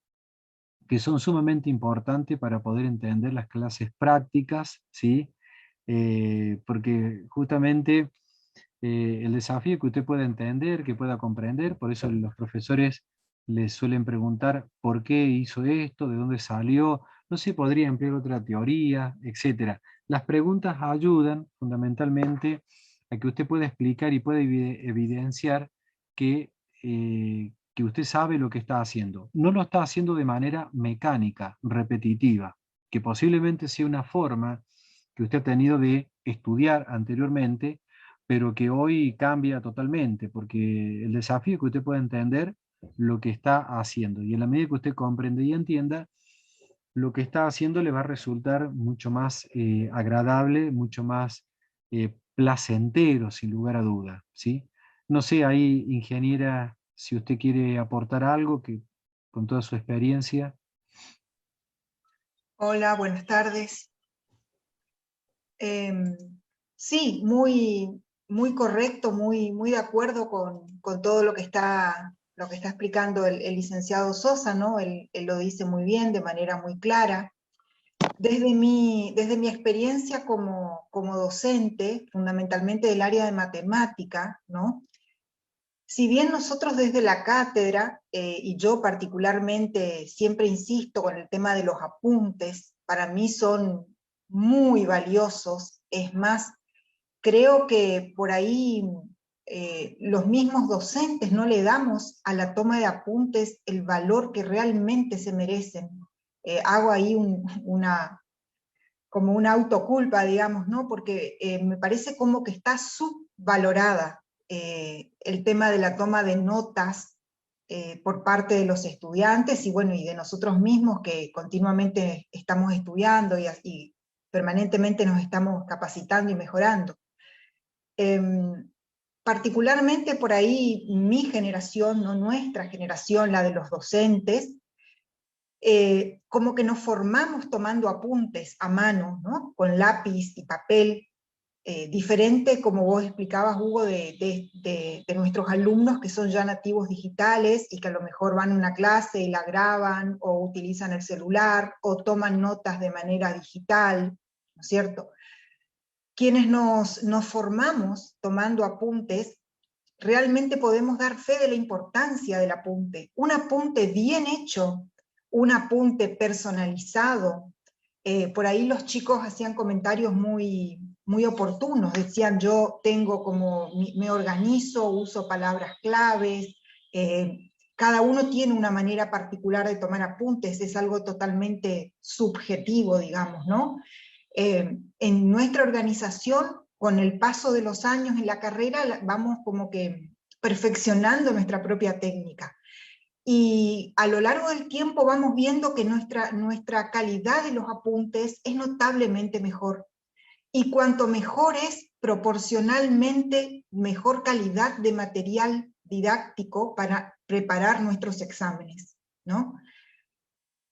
que son sumamente importantes para poder entender las clases prácticas, ¿sí? Porque justamente el desafío que usted pueda entender, que pueda comprender, por eso los profesores les suelen preguntar por qué hizo esto, de dónde salió, no sé, podría emplear otra teoría, etc. Las preguntas ayudan fundamentalmente a que usted pueda explicar y pueda evidenciar que usted sabe lo que está haciendo. No lo está haciendo de manera mecánica, repetitiva, que posiblemente sea una forma que usted ha tenido de estudiar anteriormente, pero que hoy cambia totalmente, porque el desafío es que usted pueda entender lo que está haciendo, y en la medida que usted comprende y entienda, lo que está haciendo le va a resultar mucho más agradable, mucho más placentero, sin lugar a duda, ¿sí? No sé, ahí, ingeniera, si usted quiere aportar algo que, con toda su experiencia. Hola, buenas tardes. Sí, muy correcto, muy de acuerdo con todo lo que está explicando el licenciado Sosa, ¿no? Él lo dice muy bien, de manera muy clara. Desde mi experiencia como docente, fundamentalmente del área de matemática, ¿no? Si bien nosotros desde la cátedra, y yo particularmente siempre insisto con el tema de los apuntes, para mí son muy valiosos, es más, creo que por ahí los mismos docentes no le damos a la toma de apuntes el valor que realmente se merecen. Hago ahí como una autoculpa, digamos, ¿no? Porque me parece como que está subvalorada el tema de la toma de notas por parte de los estudiantes y bueno, y de nosotros mismos que continuamente estamos estudiando y permanentemente nos estamos capacitando y mejorando. Particularmente por ahí mi generación, no nuestra generación, la de los docentes, como que nos formamos tomando apuntes a mano, ¿no? Con lápiz y papel, diferente, como vos explicabas, Hugo, de nuestros alumnos que son ya nativos digitales y que a lo mejor van a una clase y la graban, o utilizan el celular, o toman notas de manera digital, ¿no es cierto? Quienes nos formamos tomando apuntes, realmente podemos dar fe de la importancia del apunte. Un apunte bien hecho, un apunte personalizado. Por ahí los chicos hacían comentarios muy, muy oportunos, decían yo tengo como, me organizo, uso palabras claves, cada uno tiene una manera particular de tomar apuntes, es algo totalmente subjetivo, digamos, ¿no? En nuestra organización, con el paso de los años en la carrera, vamos como que perfeccionando nuestra propia técnica. Y a lo largo del tiempo vamos viendo que nuestra calidad de los apuntes es notablemente mejor. Y cuanto mejor es, proporcionalmente mejor calidad de material didáctico para preparar nuestros exámenes, ¿no?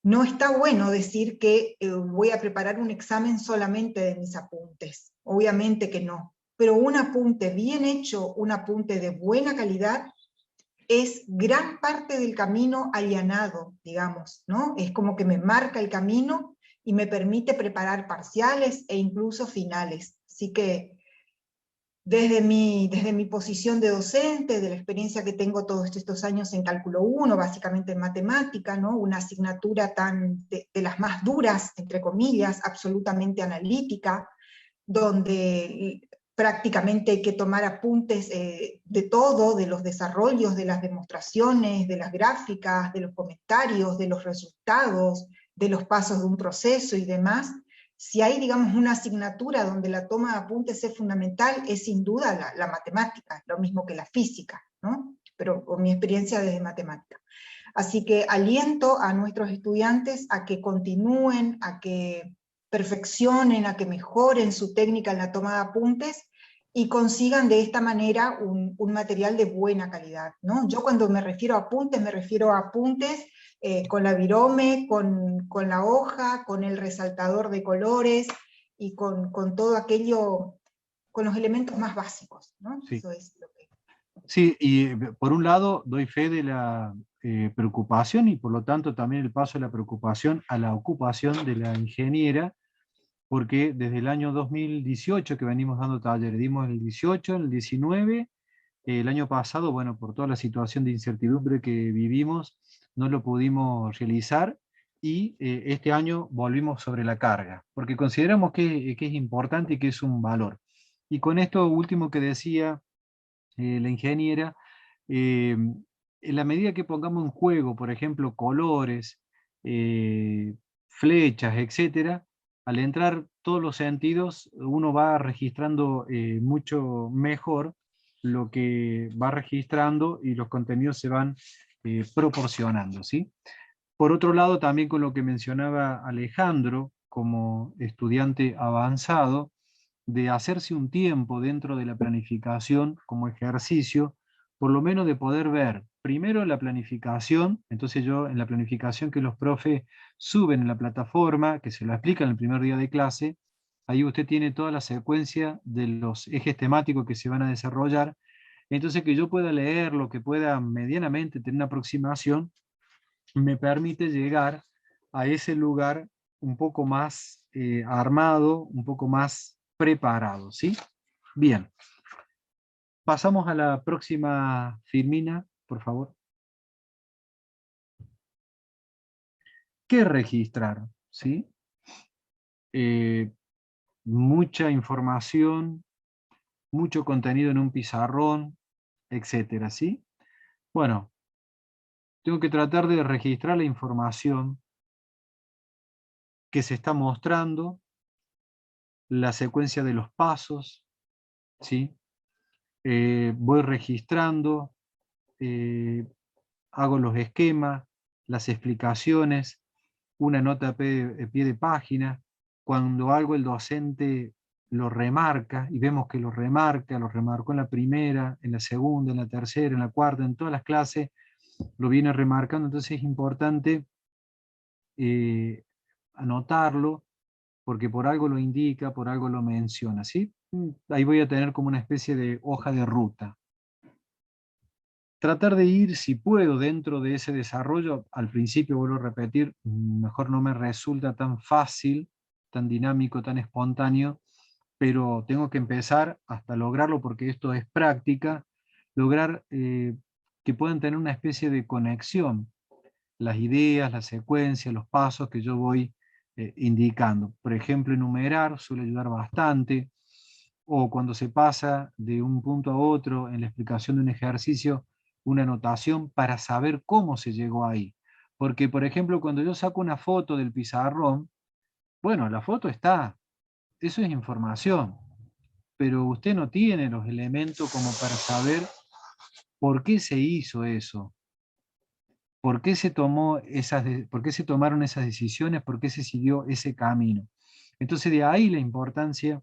No está bueno decir que voy a preparar un examen solamente de mis apuntes. Obviamente que no. Pero un apunte bien hecho, un apunte de buena calidad, es gran parte del camino allanado, digamos, ¿no? Es como que me marca el camino y me permite preparar parciales e incluso finales. Así que desde mi posición de docente, de la experiencia que tengo todos estos años en Cálculo 1, básicamente en matemática, ¿no? Una asignatura tan de las más duras, entre comillas, absolutamente analítica, donde prácticamente hay que tomar apuntes de todo, de los desarrollos, de las demostraciones, de las gráficas, de los comentarios, de los resultados, de los pasos de un proceso y demás. Si hay, digamos, una asignatura donde la toma de apuntes es fundamental, es sin duda la matemática, lo mismo que la física, ¿no? Pero con mi experiencia desde matemática. Así que aliento a nuestros estudiantes a que continúen, a que perfeccionen, a que mejoren su técnica en la toma de apuntes y consigan de esta manera un material de buena calidad, ¿no? Yo cuando me refiero a apuntes con la virome, con la hoja, con el resaltador de colores y con todo aquello, con los elementos más básicos, ¿no? Sí. Eso es lo que... Sí, y por un lado doy fe de la preocupación y por lo tanto también el paso de la preocupación a la ocupación de la ingeniera, porque desde el año 2018 que venimos dando talleres, dimos el 18, el 19, el año pasado, bueno, por toda la situación de incertidumbre que vivimos, no lo pudimos realizar y este año volvimos sobre la carga, porque consideramos que es importante y que es un valor. Y con esto último que decía la ingeniera, en la medida que pongamos en juego, por ejemplo, colores, flechas, etcétera, al entrar todos los sentidos, uno va registrando mucho mejor lo que va registrando y los contenidos se van proporcionando, ¿sí? Por otro lado, también con lo que mencionaba Alejandro, como estudiante avanzado, de hacerse un tiempo dentro de la planificación como ejercicio, por lo menos de poder ver primero la planificación. Entonces yo en la planificación que los profes suben en la plataforma, que se lo explican el primer día de clase, ahí usted tiene toda la secuencia de los ejes temáticos que se van a desarrollar, entonces que yo pueda leerlo, que pueda medianamente tener una aproximación, me permite llegar a ese lugar un poco más armado, un poco más preparado, ¿sí? Bien. Pasamos a la próxima, Firmina, por favor. ¿Qué registrar? ¿Sí? Mucha información, mucho contenido en un pizarrón, etcétera, ¿sí? Bueno, tengo que tratar de registrar la información que se está mostrando, la secuencia de los pasos, ¿sí? voy registrando, hago los esquemas, las explicaciones, una nota a pie de página. Cuando algo el docente lo remarca, y vemos que lo remarcó en la primera, en la segunda, en la tercera, en la cuarta, en todas las clases, lo viene remarcando. Entonces es importante anotarlo, porque por algo lo indica, por algo lo menciona, ¿sí? Ahí voy a tener como una especie de hoja de ruta. Tratar de ir, si puedo, dentro de ese desarrollo. Al principio, vuelvo a repetir, mejor no me resulta tan fácil, tan dinámico, tan espontáneo, pero tengo que empezar hasta lograrlo, porque esto es práctica, lograr que puedan tener una especie de conexión, las ideas, la secuencia, los pasos que yo voy indicando. Por ejemplo, enumerar suele ayudar bastante, o cuando se pasa de un punto a otro en la explicación de un ejercicio, una anotación para saber cómo se llegó ahí. Porque, por ejemplo, cuando yo saco una foto del pizarrón, bueno, la foto está, eso es información, pero usted no tiene los elementos como para saber por qué se hizo eso, por qué se por qué se tomaron esas decisiones, por qué se siguió ese camino. Entonces, de ahí la importancia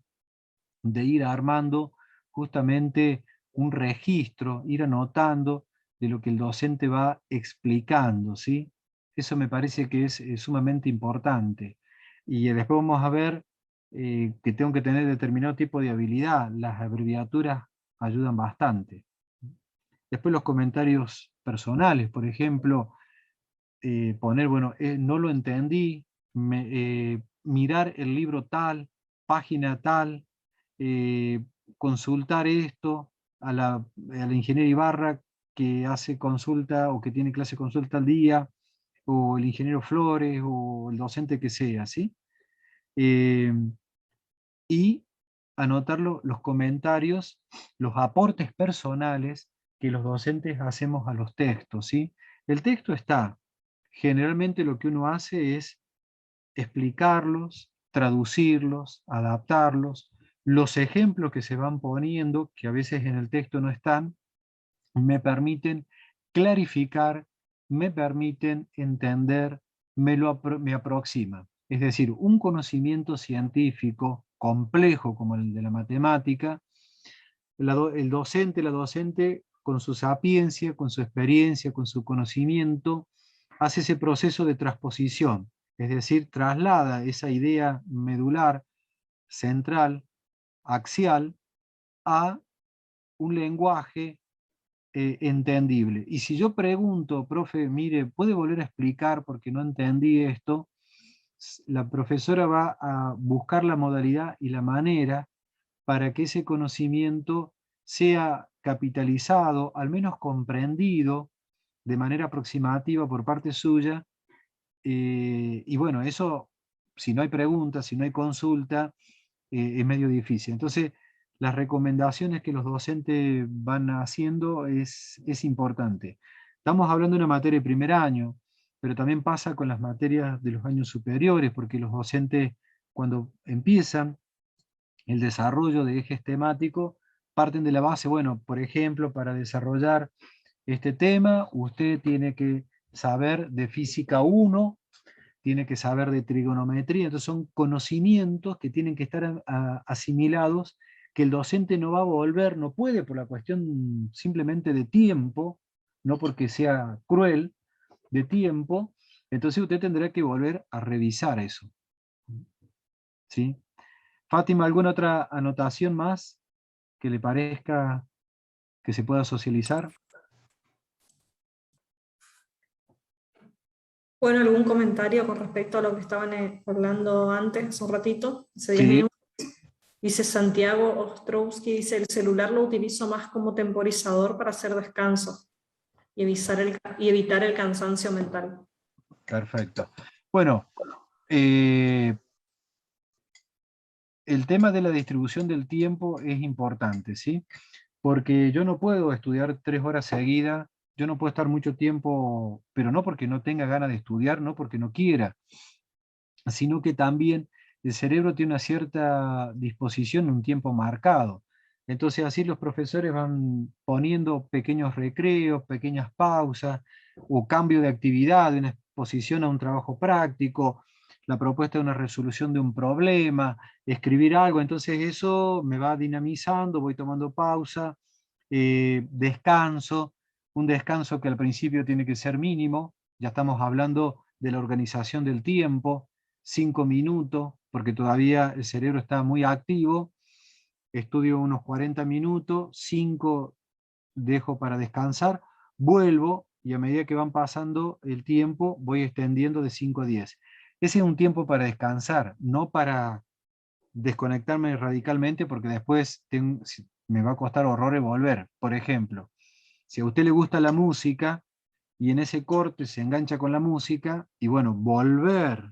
de ir armando justamente un registro, ir anotando de lo que el docente va explicando, ¿sí? Eso me parece que es sumamente importante. Y después vamos a ver que tengo que tener determinado tipo de habilidad. Las abreviaturas ayudan bastante. Después los comentarios personales, por ejemplo, poner, bueno, no lo entendí, mirar el libro tal, página tal, eh, consultar esto a la ingeniera Ibarra, que hace consulta o que tiene clase de consulta al día, o el ingeniero Flores, o el docente que sea, ¿sí? Eh, y anotar los comentarios, los aportes personales que los docentes hacemos a los textos, ¿sí? El texto está, generalmente lo que uno hace es explicarlos, traducirlos, adaptarlos. Los ejemplos que se van poniendo, que a veces en el texto no están, me permiten clarificar, me permiten entender, me aproxima. Es decir, un conocimiento científico complejo como el de la matemática, el docente, la docente, con su sapiencia, con su experiencia, con su conocimiento, hace ese proceso de transposición, es decir, traslada esa idea medular, central, axial, a un lenguaje entendible. Y si yo pregunto, profe, mire, ¿puede volver a explicar porque no entendí esto? La profesora va a buscar la modalidad y la manera para que ese conocimiento sea capitalizado, al menos comprendido de manera aproximativa por parte suya. Y bueno, eso, si no hay preguntas, si no hay consulta, es medio difícil. Entonces, las recomendaciones que los docentes van haciendo es importante. Estamos hablando de una materia de primer año, pero también pasa con las materias de los años superiores, porque los docentes, cuando empiezan el desarrollo de ejes temáticos, parten de la base, bueno, por ejemplo, para desarrollar este tema, usted tiene que saber de física 1, tiene que saber de trigonometría, entonces son conocimientos que tienen que estar asimilados, que el docente no va a volver, no puede por la cuestión simplemente de tiempo, no porque sea cruel, de tiempo, entonces usted tendrá que volver a revisar eso. ¿Sí? Fátima, ¿alguna otra anotación más que le parezca que se pueda socializar? Bueno, algún comentario con respecto a lo que estaban hablando antes, hace un ratito, hace 10 Sí. minutos. Dice Santiago Ostrowski, dice, el celular lo utilizo más como temporizador para hacer descanso y evitar el cansancio mental. Perfecto. Bueno, el tema de la distribución del tiempo es importante, ¿sí? Porque yo no puedo estudiar 3 horas seguidas, yo no puedo estar mucho tiempo, pero no porque no tenga ganas de estudiar, no porque no quiera, sino que también el cerebro tiene una cierta disposición, un tiempo marcado. Entonces así los profesores van poniendo pequeños recreos, pequeñas pausas, o cambio de actividad, de una exposición a un trabajo práctico, la propuesta de una resolución de un problema, escribir algo. Entonces eso me va dinamizando, voy tomando pausa, descanso, un descanso que al principio tiene que ser mínimo. Ya estamos hablando de la organización del tiempo, 5 minutos, porque todavía el cerebro está muy activo. Estudio unos 40 minutos, 5 dejo para descansar, vuelvo y a medida que van pasando el tiempo voy extendiendo de 5 a 10. Ese es un tiempo para descansar, no para desconectarme radicalmente, porque después me va a costar horrores volver. Por ejemplo, si a usted le gusta la música y en ese corte se engancha con la música, y bueno, volver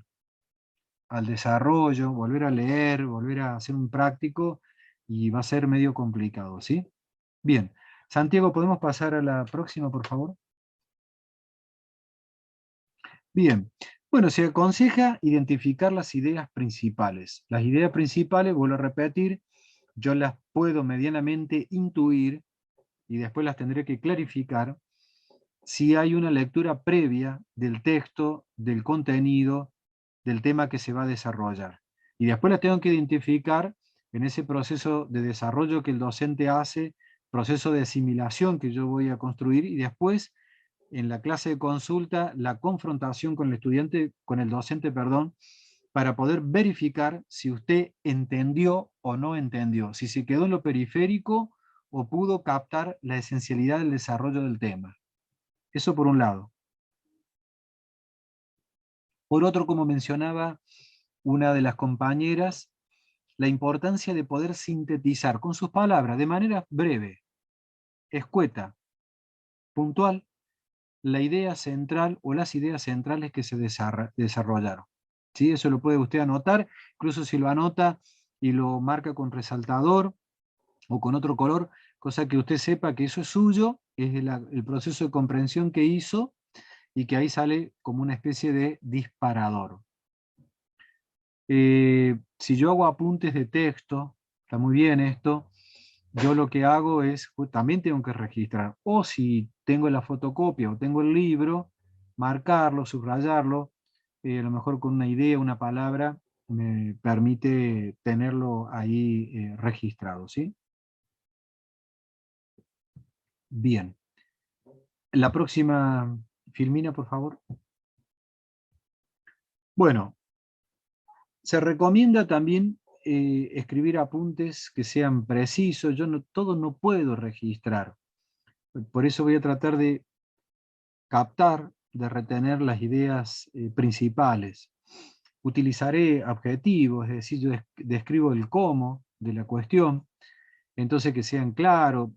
al desarrollo, volver a leer, volver a hacer un práctico, y va a ser medio complicado, ¿sí? Bien, Santiago, ¿podemos pasar a la próxima, por favor? Bien, bueno, se aconseja identificar las ideas principales. Las ideas principales, vuelvo a repetir, yo las puedo medianamente intuir y después las tendré que clarificar si hay una lectura previa del texto, del contenido, del tema que se va a desarrollar. Y después las tengo que identificar en ese proceso de desarrollo que el docente hace, proceso de asimilación que yo voy a construir, y después en la clase de consulta la confrontación con el estudiante, con el docente, perdón, para poder verificar si usted entendió o no entendió, si se quedó en lo periférico o pudo captar la esencialidad del desarrollo del tema. Eso por un lado. Por otro, como mencionaba una de las compañeras, la importancia de poder sintetizar con sus palabras, de manera breve, escueta, puntual, la idea central o las ideas centrales que se desarrollaron. ¿Sí? Eso lo puede usted anotar, incluso si lo anota y lo marca con resaltador o con otro color, cosa que usted sepa que eso es suyo, es el proceso de comprensión que hizo, y que ahí sale como una especie de disparador. Si yo hago apuntes de texto, está muy bien esto, yo lo que hago es, pues, también tengo que registrar, o si tengo la fotocopia o tengo el libro, marcarlo, subrayarlo, a lo mejor con una idea, una palabra, me permite tenerlo ahí registrado, ¿sí? Bien. La próxima, Filmina, por favor. Bueno, se recomienda también escribir apuntes que sean precisos. Yo todo no puedo registrar. Por eso voy a tratar de captar, de retener las ideas principales. Utilizaré adjetivos, es decir, yo describo el cómo de la cuestión, entonces que sean claros,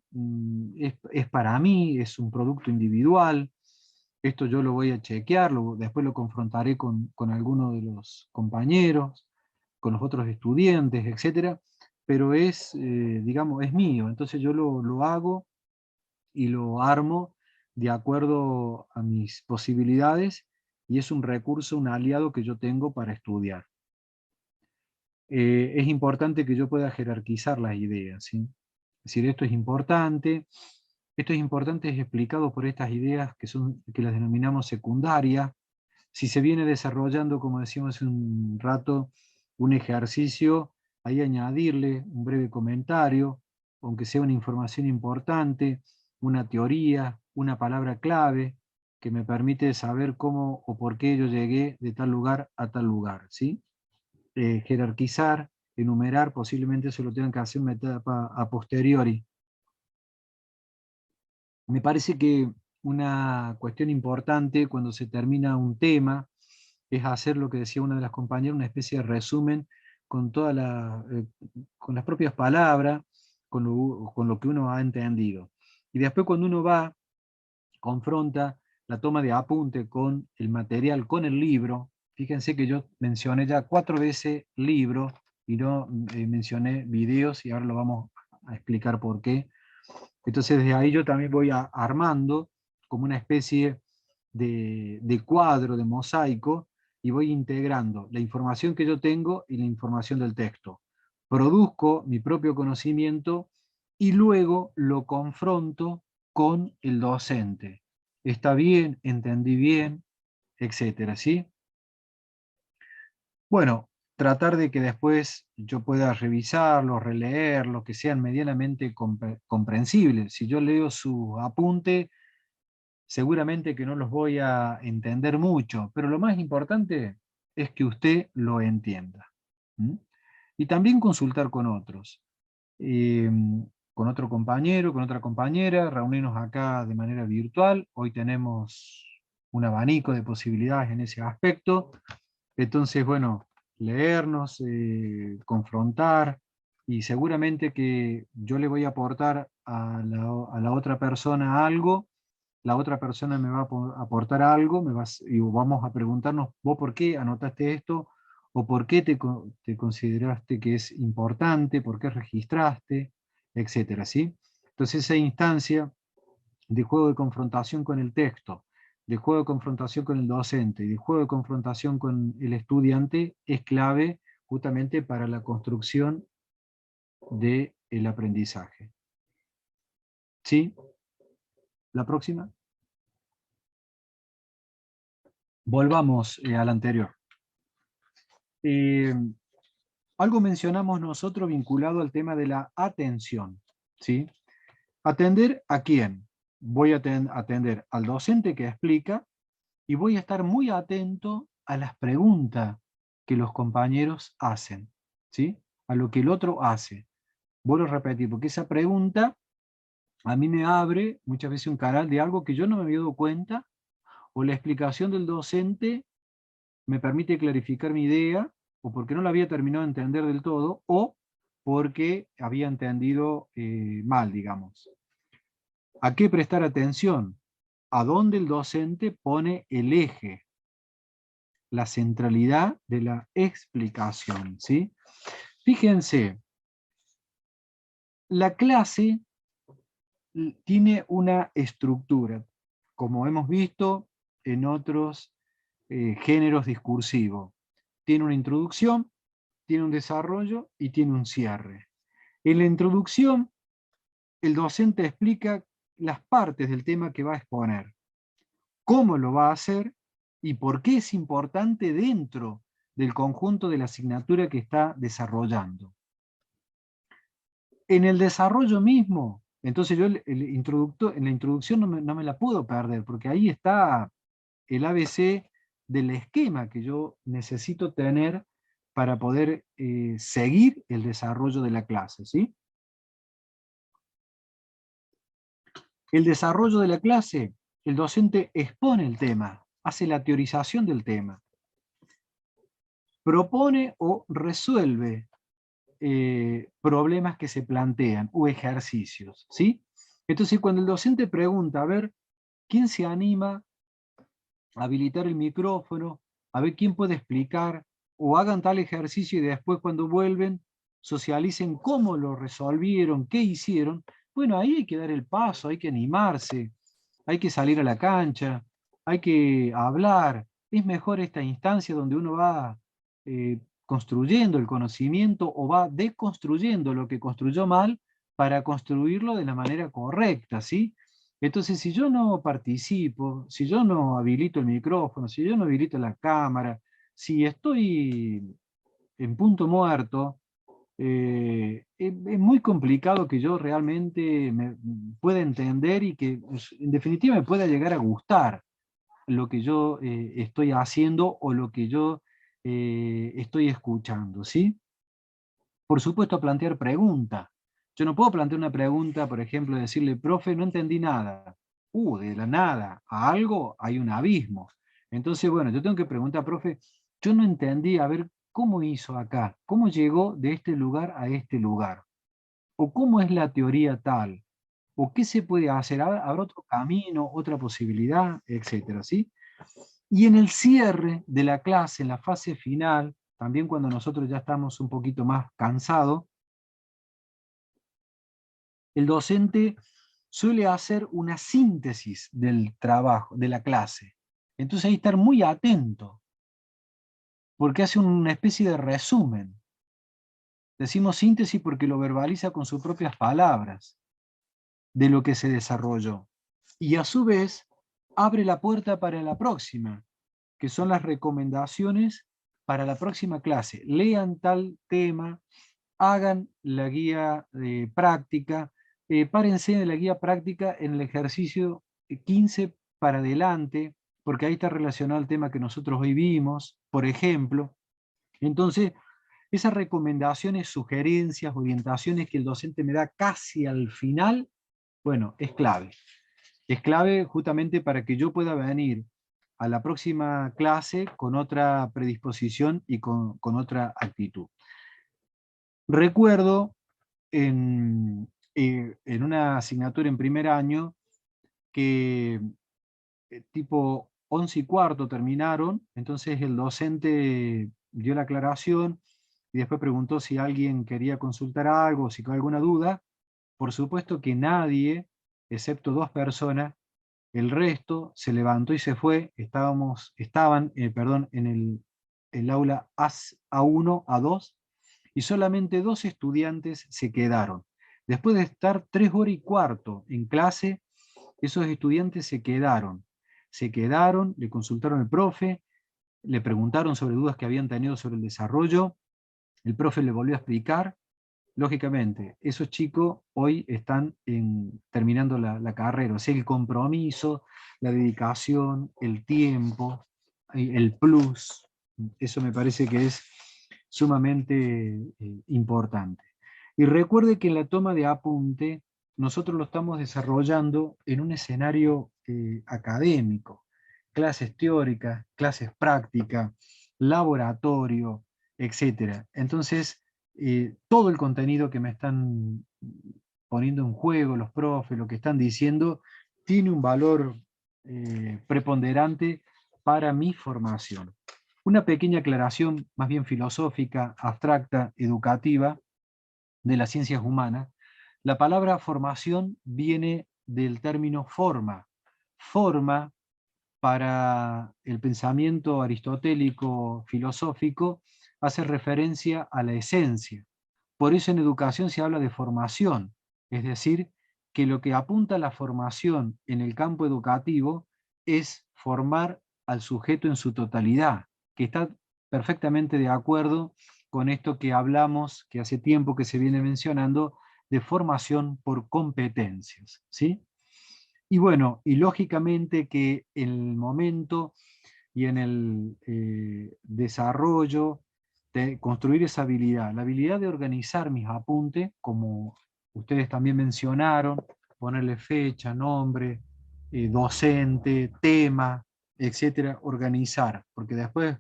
es para mí, es un producto individual, esto yo lo voy a chequear, después lo confrontaré con alguno de los compañeros, con los otros estudiantes, etc. Pero es, digamos, es mío, entonces yo lo hago y lo armo de acuerdo a mis posibilidades, y es un recurso, un aliado que yo tengo para estudiar. Es importante que yo pueda jerarquizar las ideas, ¿sí? Es decir, esto es importante, es explicado por estas ideas que las denominamos secundarias. Si se viene desarrollando, como decíamos hace un rato, un ejercicio, ahí añadirle un breve comentario, aunque sea una información importante, una teoría, una palabra clave, que me permite saber cómo o por qué yo llegué de tal lugar a tal lugar, ¿sí? Jerarquizar, enumerar, posiblemente eso lo tengan que hacer en una etapa a posteriori. Me parece que una cuestión importante cuando se termina un tema es hacer lo que decía una de las compañeras, una especie de resumen con, con las propias palabras, con lo que uno ha entendido. Y después cuando uno va, confronta la toma de apunte con el material, con el libro. Fíjense que yo mencioné ya 4 veces libro y no mencioné videos, y ahora lo vamos a explicar por qué. Entonces desde ahí yo también voy armando como una especie de cuadro, de mosaico, y voy integrando la información que yo tengo y la información del texto. Produzco mi propio conocimiento y luego lo confronto con el docente. ¿Está bien? ¿Entendí bien? Etcétera, ¿sí? Bueno, tratar de que después yo pueda revisarlo, releerlo, que sean medianamente comprensibles. Si yo leo su apunte, seguramente que no los voy a entender mucho, pero lo más importante es que usted lo entienda. ¿Mm? Y también consultar con otros, con otro compañero, con otra compañera, reunirnos acá de manera virtual. Hoy tenemos un abanico de posibilidades en ese aspecto. Entonces, bueno, leernos, confrontar, y seguramente que yo le voy a aportar a la otra persona algo, la otra persona me va a aportar algo, y vamos a preguntarnos, ¿vos por qué anotaste esto? ¿O por qué te consideraste que es importante? ¿Por qué registraste? Etcétera, ¿sí? Entonces esa instancia de juego de confrontación con el texto, de juego de confrontación con el docente y de juego de confrontación con el estudiante es clave justamente para la construcción del aprendizaje. ¿Sí? ¿La próxima? Volvamos al anterior. Algo mencionamos nosotros vinculado al tema de la atención. ¿Sí? ¿Atender a quién? Voy a atender al docente que explica, y voy a estar muy atento a las preguntas que los compañeros hacen, ¿sí? A lo que el otro hace. Vuelvo a repetir, porque esa pregunta a mí me abre muchas veces un canal de algo que yo no me había dado cuenta, o la explicación del docente me permite clarificar mi idea, o porque no la había terminado de entender del todo, o porque había entendido mal, digamos. ¿A qué prestar atención? A dónde el docente pone el eje, la centralidad de la explicación, ¿sí? Fíjense, la clase tiene una estructura, como hemos visto en otros géneros discursivos. Tiene una introducción, tiene un desarrollo y tiene un cierre. En la introducción, el docente explica las partes del tema que va a exponer, cómo lo va a hacer y por qué es importante dentro del conjunto de la asignatura que está desarrollando. En el desarrollo mismo, entonces yo en la introducción no me la puedo perder, porque ahí está el ABC del esquema que yo necesito tener para poder seguir el desarrollo de la clase, ¿sí? El desarrollo de la clase, el docente expone el tema, hace la teorización del tema, propone o resuelve problemas que se plantean o ejercicios, ¿sí? Entonces cuando el docente pregunta, a ver, ¿quién se anima a habilitar el micrófono? A ver quién puede explicar, o hagan tal ejercicio y después cuando vuelven socialicen cómo lo resolvieron, qué hicieron. Bueno, ahí hay que dar el paso, hay que animarse, hay que salir a la cancha, hay que hablar. Es mejor esta instancia donde uno va construyendo el conocimiento o va deconstruyendo lo que construyó mal para construirlo de la manera correcta, ¿sí? Entonces, si yo no participo, si yo no habilito el micrófono, si yo no habilito la cámara, si estoy en punto muerto, es muy complicado que yo realmente me pueda entender y que en definitiva me pueda llegar a gustar lo que yo estoy haciendo o lo que yo estoy escuchando, ¿sí? Por supuesto, plantear preguntas. Yo no puedo plantear una pregunta, por ejemplo, decirle, profe, no entendí nada. De la nada a algo hay un abismo. Entonces, bueno, yo tengo que preguntar, profe, yo no entendí, a ver, ¿cómo hizo acá? ¿Cómo llegó de este lugar a este lugar? ¿O cómo es la teoría tal? ¿O qué se puede hacer? ¿Habrá otro camino, otra posibilidad, etcétera, ¿sí? Y en el cierre de la clase, en la fase final, también cuando nosotros ya estamos un poquito más cansados, el docente suele hacer una síntesis del trabajo, de la clase. Entonces hay que estar muy atento, porque hace una especie de resumen. Decimos síntesis porque lo verbaliza con sus propias palabras de lo que se desarrolló. Y a su vez, abre la puerta para la próxima, que son las recomendaciones para la próxima clase. Lean tal tema, hagan la guía práctica, párense en la guía práctica en el ejercicio 15 para adelante, porque ahí está relacionado al tema que nosotros hoy vimos, por ejemplo. Entonces, esas recomendaciones, sugerencias, orientaciones que el docente me da casi al final, bueno, es clave. Es clave justamente para que yo pueda venir a la próxima clase con otra predisposición y con otra actitud. Recuerdo en una asignatura en primer año que tipo 11:15 terminaron, entonces el docente dio la aclaración y después preguntó si alguien quería consultar algo, si quedó alguna duda. Por supuesto que nadie, excepto 2 personas, el resto se levantó y se fue. Estaban en el aula A1, A2, y solamente 2 estudiantes se quedaron. Después de estar 3 horas y cuarto en clase, esos estudiantes se quedaron, le consultaron al profe, le preguntaron sobre dudas que habían tenido sobre el desarrollo, el profe le volvió a explicar. Lógicamente, esos chicos hoy están terminando la carrera, o sea, el compromiso, la dedicación, el tiempo, el plus, eso me parece que es sumamente importante. Y recuerde que en la toma de apunte, nosotros lo estamos desarrollando en un escenario académico, clases teóricas, clases prácticas, laboratorio, etc. Entonces, todo el contenido que me están poniendo en juego los profes, lo que están diciendo, tiene un valor preponderante para mi formación. Una pequeña aclaración, más bien filosófica, abstracta, educativa, de las ciencias humanas. La palabra formación viene del término forma. Forma, para el pensamiento aristotélico filosófico, hace referencia a la esencia. Por eso en educación se habla de formación, es decir, que lo que apunta a la formación en el campo educativo es formar al sujeto en su totalidad, que está perfectamente de acuerdo con esto que hablamos, que hace tiempo que se viene mencionando, de formación por competencias, ¿sí? Y bueno, y lógicamente que en el momento y en el desarrollo de construir esa habilidad, la habilidad de organizar mis apuntes, como ustedes también mencionaron, ponerle fecha, nombre, docente, tema, etcétera, organizar, porque después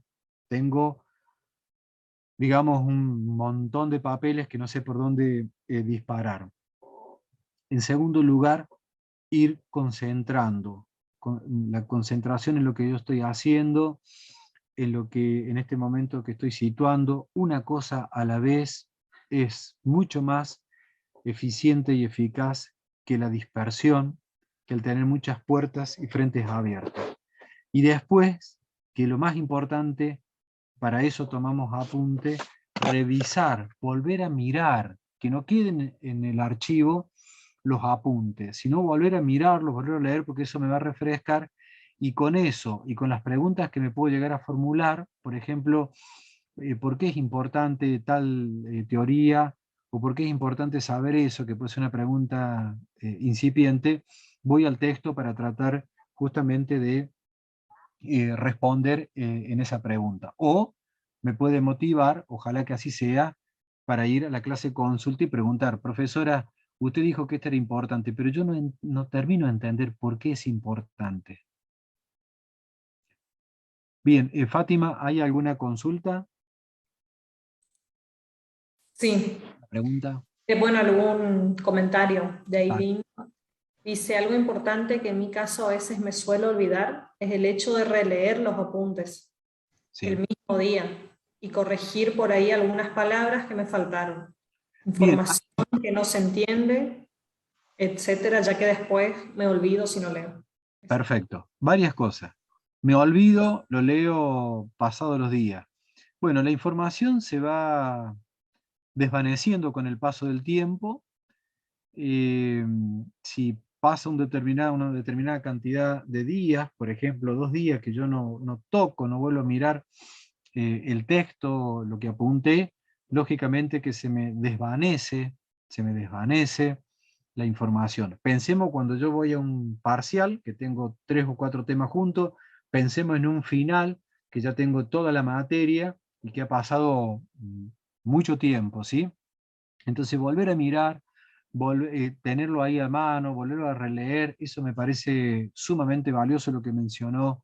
tengo, digamos, un montón de papeles que no sé por dónde disparar. En segundo lugar, ir concentrando, la concentración en lo que yo estoy haciendo, en lo que en este momento que estoy situando, una cosa a la vez, es mucho más eficiente y eficaz que la dispersión, que el tener muchas puertas y frentes abiertos. Y después, que lo más importante, para eso tomamos apunte, revisar, volver a mirar, que no queden en el archivo los apuntes, sino volver a mirarlos, volver a leer, porque eso me va a refrescar, y con eso, y con las preguntas que me puedo llegar a formular, por ejemplo, ¿por qué es importante tal teoría? ¿O por qué es importante saber eso? Que puede ser una pregunta incipiente. Voy al texto para tratar justamente de responder en esa pregunta. O me puede motivar, ojalá que así sea, para ir a la clase consulta y preguntar, profesora, usted dijo que esto era importante, pero yo no termino de entender por qué es importante. Bien, Fátima, ¿hay alguna consulta? Sí. ¿Pregunta? Bueno, algún comentario de Vale. Aileen. Dice, algo importante que en mi caso a veces me suelo olvidar es el hecho de releer los apuntes Sí. el mismo día y corregir por ahí algunas palabras que me faltaron. Bien. Información que no se entiende, etcétera, ya que después me olvido si no leo. Perfecto. Varias cosas. Me olvido, lo leo pasado los días. Bueno, la información se va desvaneciendo con el paso del tiempo. Si pasa una determinada cantidad de días, por ejemplo 2 días que yo no toco, no vuelvo a mirar el texto, lo que apunté, lógicamente que se me desvanece la información. Pensemos cuando yo voy a un parcial, que tengo 3 o 4 temas juntos, pensemos en un final, que ya tengo toda la materia y que ha pasado mucho tiempo, ¿sí? Entonces volver a mirar, tenerlo ahí a mano, volverlo a releer, eso me parece sumamente valioso lo que mencionó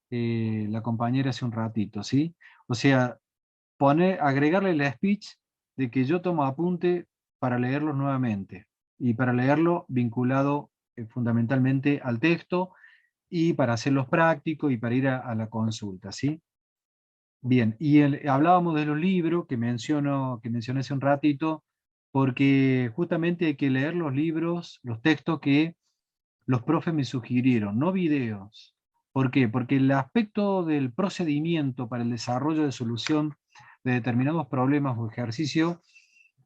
la compañera hace un ratito, ¿sí? O sea, agregarle la speech de que yo tomo apunte para leerlo nuevamente, y para leerlo vinculado fundamentalmente al texto, y para hacerlos prácticos y para ir a la consulta, ¿sí? Bien, y hablábamos de los libros que mencioné hace un ratito, porque justamente hay que leer los libros, los textos que los profes me sugirieron, no videos. ¿Por qué? Porque el aspecto del procedimiento para el desarrollo de solución de determinados problemas o ejercicios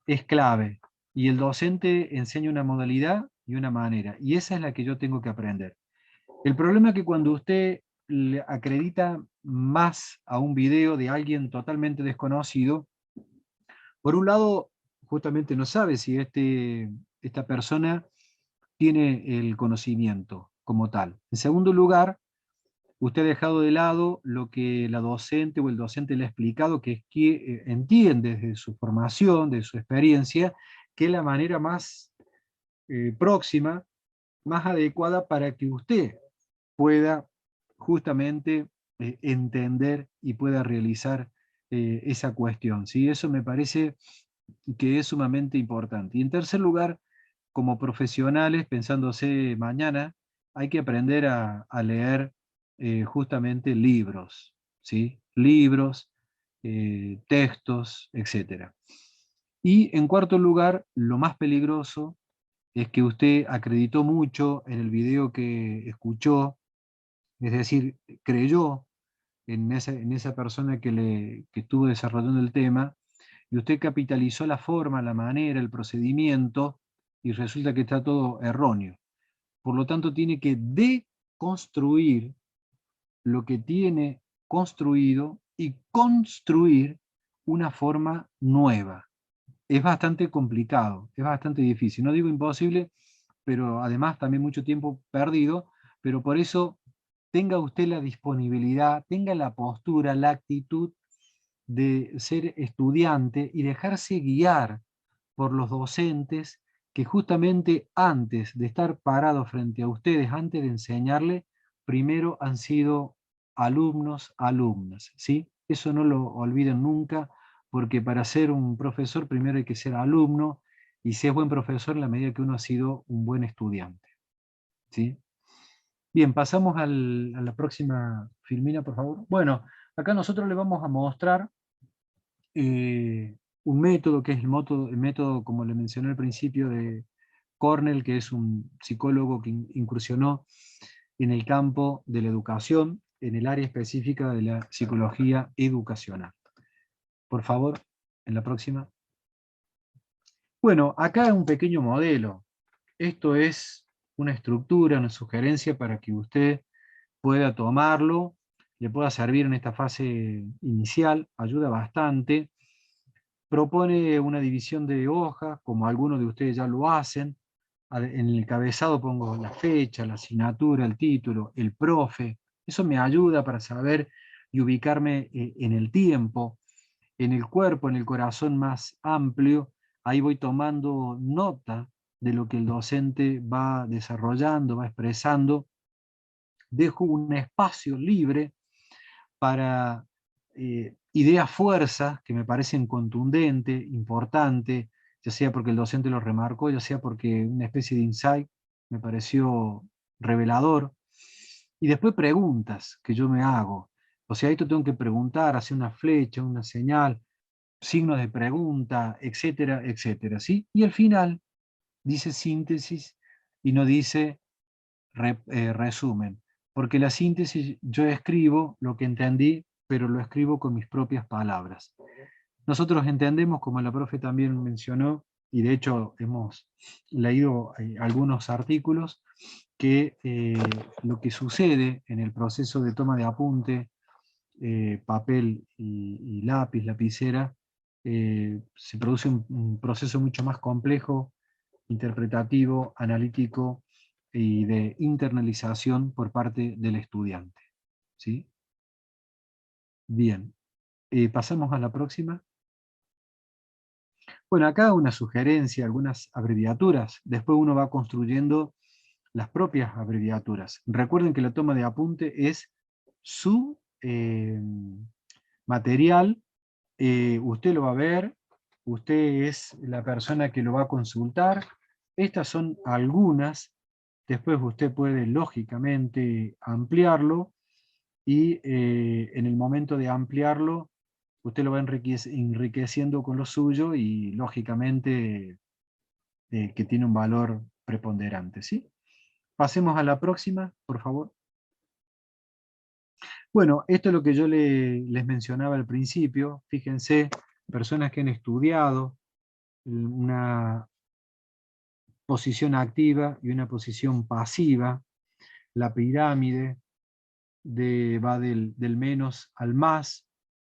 es clave, y el docente enseña una modalidad y una manera, y esa es la que yo tengo que aprender. El problema es que cuando usted le acredita más a un video de alguien totalmente desconocido, por un lado, justamente no sabe si esta persona tiene el conocimiento como tal. En segundo lugar, usted ha dejado de lado lo que la docente o el docente le ha explicado, que es que entiende desde su formación, de su experiencia, que es la manera más próxima, más adecuada para que usted pueda justamente entender y pueda realizar esa cuestión, ¿sí? Eso me parece que es sumamente importante. Y en tercer lugar, como profesionales, pensándose mañana, hay que aprender a leer justamente libros, ¿sí? Libros, textos, etc. Y en cuarto lugar, lo más peligroso es que usted acreditó mucho en el video que escuchó, es decir, creyó en esa persona que estuvo desarrollando el tema, y usted capitalizó la forma, la manera, el procedimiento, y resulta que está todo erróneo. Por lo tanto, tiene que deconstruir lo que tiene construido y construir una forma nueva. Es bastante complicado, es bastante difícil. No digo imposible, pero además también mucho tiempo perdido, pero por eso tenga usted la disponibilidad, tenga la postura, la actitud de ser estudiante y dejarse guiar por los docentes que justamente antes de estar parados frente a ustedes, antes de enseñarle, primero han sido alumnos, alumnas, ¿sí? Eso no lo olviden nunca, porque para ser un profesor primero hay que ser alumno, y si es buen profesor en la medida que uno ha sido un buen estudiante, ¿sí? Bien, pasamos a la próxima filmina, por favor. Bueno, acá nosotros le vamos a mostrar un método, que es el método, como le mencioné al principio, de Cornell, que es un psicólogo que incursionó en el campo de la educación, en el área específica de la psicología educacional. Por favor, en la próxima. Bueno, acá es un pequeño modelo. Esto es una estructura, una sugerencia para que usted pueda tomarlo, le pueda servir en esta fase inicial, ayuda bastante. Propone una división de hojas, como algunos de ustedes ya lo hacen. En el encabezado pongo la fecha, la asignatura, el título, el profe. Eso me ayuda para saber y ubicarme en el tiempo. En el cuerpo, en el corazón más amplio, ahí voy tomando nota de lo que el docente va desarrollando, va expresando. Dejo un espacio libre para ideas fuerzas que me parecen contundentes, importantes, ya sea porque el docente lo remarcó, ya sea porque una especie de insight me pareció revelador. Y después preguntas que yo me hago. O sea, esto tengo que preguntar, hacer una flecha, una señal, signos de pregunta, etcétera, etcétera, ¿sí? Y al final dice síntesis y no dice resumen, porque la síntesis yo escribo lo que entendí, pero lo escribo con mis propias palabras. Nosotros entendemos, como la profe también mencionó, y de hecho hemos leído algunos artículos, que lo que sucede en el proceso de toma de apunte, papel y lápiz, lapicera, se produce un proceso mucho más complejo, interpretativo, analítico y de internalización por parte del estudiante. ¿Sí? Bien, pasamos a la próxima. Bueno, acá una sugerencia, algunas abreviaturas. Después uno va construyendo las propias abreviaturas. Recuerden que la toma de apunte es su material, usted lo va a ver, usted es la persona que lo va a consultar. Estas son algunas, después usted puede lógicamente ampliarlo, y en el momento de ampliarlo, usted lo va enriqueciendo con lo suyo y lógicamente que tiene un valor preponderante, ¿sí? Pasemos a la próxima, por favor. Bueno, esto es lo que yo les mencionaba al principio. Fíjense, personas que han estudiado una posición activa y una posición pasiva, la pirámide va del menos al más,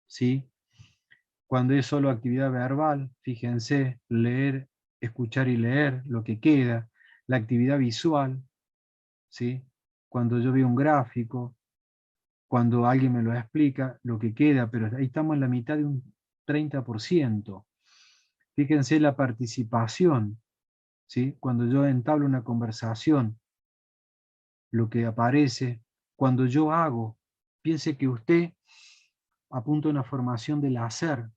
¿sí? Cuando es solo actividad verbal, fíjense, leer, escuchar y leer, lo que queda, la actividad visual, ¿sí? Cuando yo veo un gráfico, cuando alguien me lo explica, lo que queda, pero ahí estamos en la mitad de un 30%. Fíjense la participación, ¿sí? Cuando yo entablo una conversación, lo que aparece, cuando yo hago, piense que usted apunta a una formación del hacer,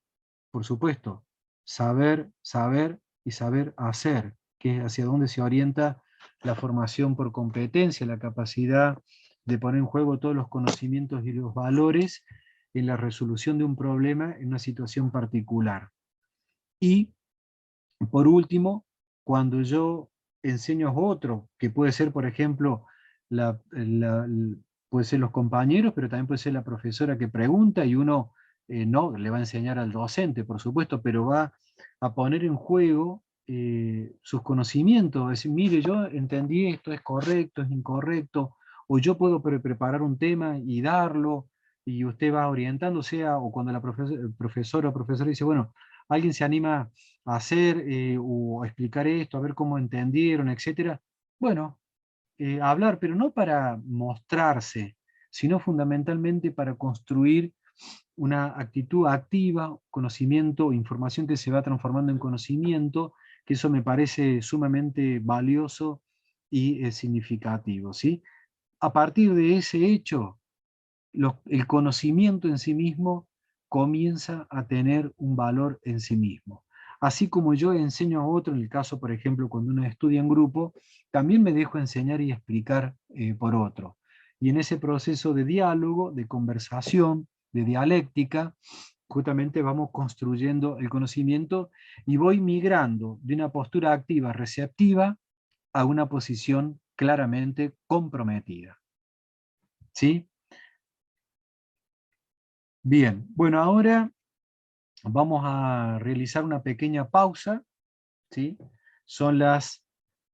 por supuesto, saber, saber y saber hacer, que es hacia dónde se orienta la formación por competencia, la capacidad de poner en juego todos los conocimientos y los valores en la resolución de un problema en una situación particular. Y, por último, cuando yo enseño a otro, que puede ser, por ejemplo, puede ser los compañeros, pero también puede ser la profesora que pregunta y uno no le va a enseñar al docente, por supuesto, pero va a poner en juego sus conocimientos, decir, mire, yo entendí esto, es correcto, es incorrecto, o yo puedo preparar un tema y darlo, y usted va orientándose, o cuando la profesora o profesor dice, bueno, alguien se anima a hacer o a explicar esto, a ver cómo entendieron, etcétera. Bueno, hablar, pero no para mostrarse, sino fundamentalmente para construir una actitud activa, conocimiento, información que se va transformando en conocimiento, que eso me parece sumamente valioso y significativo, ¿sí? A partir de ese hecho, el conocimiento en sí mismo comienza a tener un valor en sí mismo. Así como yo enseño a otro, en el caso, por ejemplo, cuando uno estudia en grupo, también me dejo enseñar y explicar por otro. Y en ese proceso de diálogo, de conversación, de dialéctica, justamente vamos construyendo el conocimiento y voy migrando de una postura activa, receptiva, a una posición claramente comprometida. ¿Sí? Bien, bueno, ahora vamos a realizar una pequeña pausa, ¿sí? Son las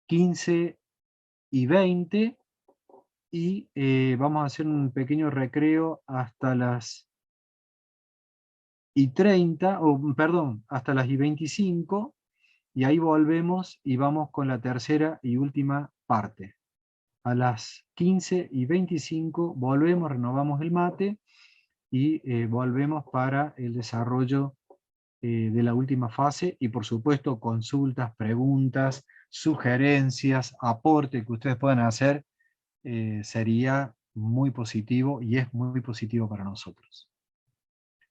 15:20 y vamos a hacer un pequeño recreo hasta las 30, o perdón, hasta las 25, y ahí volvemos y vamos con la tercera y última parte. A las 15:25 volvemos, renovamos el mate y volvemos para el desarrollo de la última fase, y por supuesto consultas, preguntas, sugerencias, aporte que ustedes puedan hacer, sería muy positivo y es muy positivo para nosotros.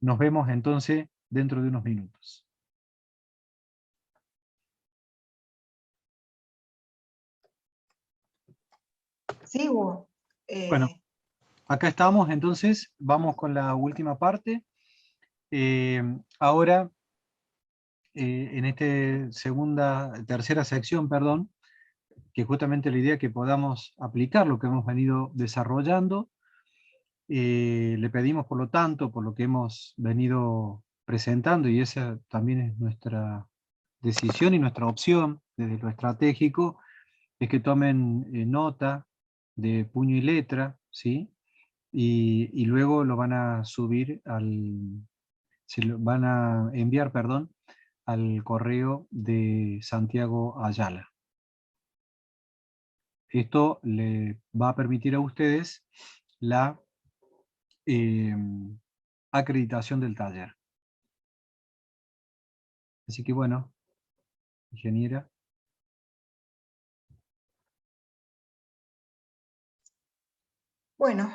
Nos vemos entonces dentro de unos minutos. Sí, Hugo. Bueno, acá estamos, entonces vamos con la última parte. Ahora, en esta tercera sección, perdón, que justamente la idea es que podamos aplicar lo que hemos venido desarrollando. Le pedimos, por lo tanto, por lo que hemos venido presentando, y esa también es nuestra decisión y nuestra opción desde lo estratégico, es que tomen nota de puño y letra, ¿sí? Y luego lo van a subir se lo van a enviar, perdón, al correo de Santiago Ayala. Esto le va a permitir a ustedes la acreditación del taller. Así que bueno, ingeniera. Bueno,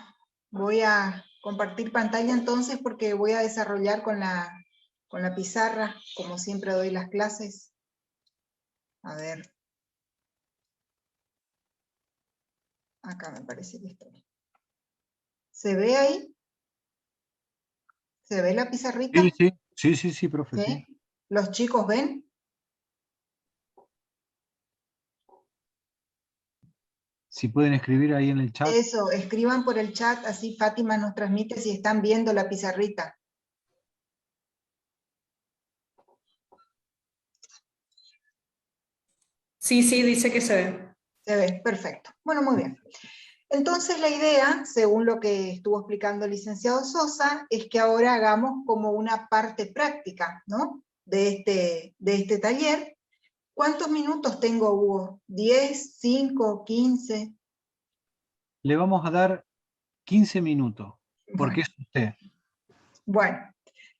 voy a compartir pantalla entonces porque voy a desarrollar con la pizarra, como siempre doy las clases. A ver. Acá me parece que estoy. ¿Se ve ahí? ¿Se ve la pizarrita? Sí, profe. ¿Sí? Sí. ¿Los chicos ven? Si pueden escribir ahí en el chat. Eso, escriban por el chat, así Fátima nos transmite si están viendo la pizarrita. Sí, dice que se ve. Se ve, perfecto. Bueno, muy bien. Entonces la idea, según lo que estuvo explicando el licenciado Sosa, es que ahora hagamos como una parte práctica, ¿no? de este taller. ¿Cuántos minutos tengo, Hugo? ¿10, 5, 15? Le vamos a dar 15 minutos, porque Bueno, es usted. bueno,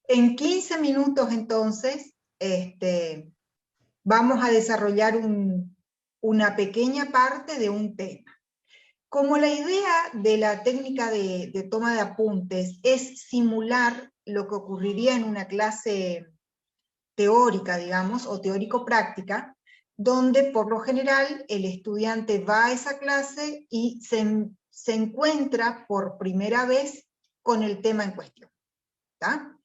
en 15 minutos entonces vamos a desarrollar una pequeña parte de un tema. Como la idea de la técnica de toma de apuntes es simular lo que ocurriría en una clase teórica, digamos, o teórico-práctica, donde por lo general el estudiante va a esa clase y se encuentra por primera vez con el tema en cuestión. ¿Tá?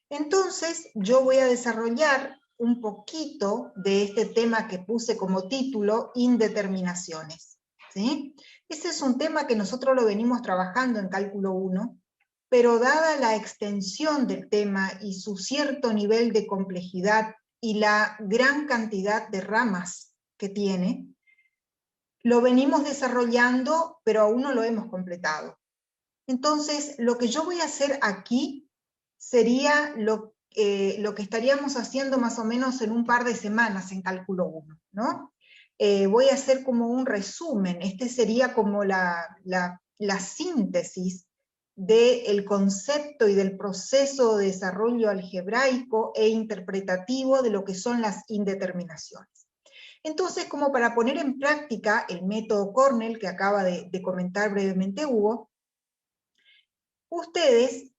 Entonces yo voy a desarrollar un poquito de este tema que puse como título, indeterminaciones. ¿Sí? Ese es un tema que nosotros lo venimos trabajando en Cálculo 1, pero dada la extensión del tema y su cierto nivel de complejidad y la gran cantidad de ramas que tiene, lo venimos desarrollando, pero aún no lo hemos completado. Entonces, lo que yo voy a hacer aquí sería lo que estaríamos haciendo más o menos en un par de semanas en Cálculo 1, ¿no? Voy a hacer como un resumen, este sería como la síntesis del concepto y del proceso de desarrollo algebraico e interpretativo de lo que son las indeterminaciones. Entonces, como para poner en práctica el método Cornell que acaba de comentar brevemente Hugo, ustedes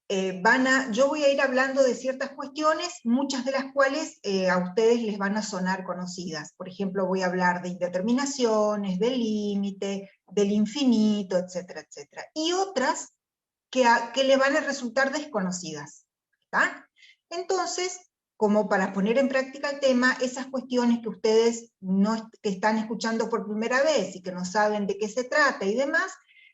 yo voy a ir hablando de ciertas cuestiones, muchas de las cuales a ustedes les van a sonar conocidas. Por ejemplo, voy a hablar de indeterminaciones, del límite, del infinito, etcétera, etcétera. Y otras que le van a resultar desconocidas. ¿Está? Entonces, como para poner en práctica el tema, esas cuestiones que ustedes que están escuchando por primera vez y que no saben de qué se trata y demás,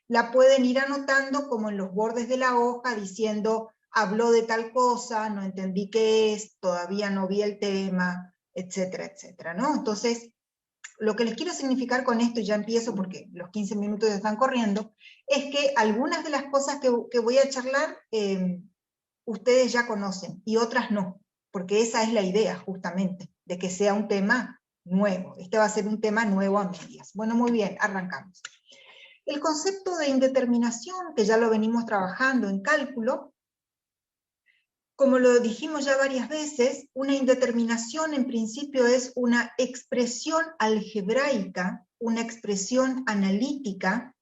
la pueden ir anotando como en los bordes de la hoja, diciendo, habló de tal cosa, no entendí qué es, todavía no vi el tema, etcétera, etcétera, ¿no? Entonces, lo que les quiero significar con esto, y ya empiezo porque los 15 minutos ya están corriendo, es que algunas de las cosas que voy a charlar, ustedes ya conocen, y otras no, porque esa es la idea, justamente, de que sea un tema nuevo. Este va a ser un tema nuevo a medias. Bueno, muy bien, arrancamos. El concepto de indeterminación, que ya lo venimos trabajando en cálculo, como lo dijimos ya varias veces, una indeterminación en principio es una expresión algebraica, una expresión analítica,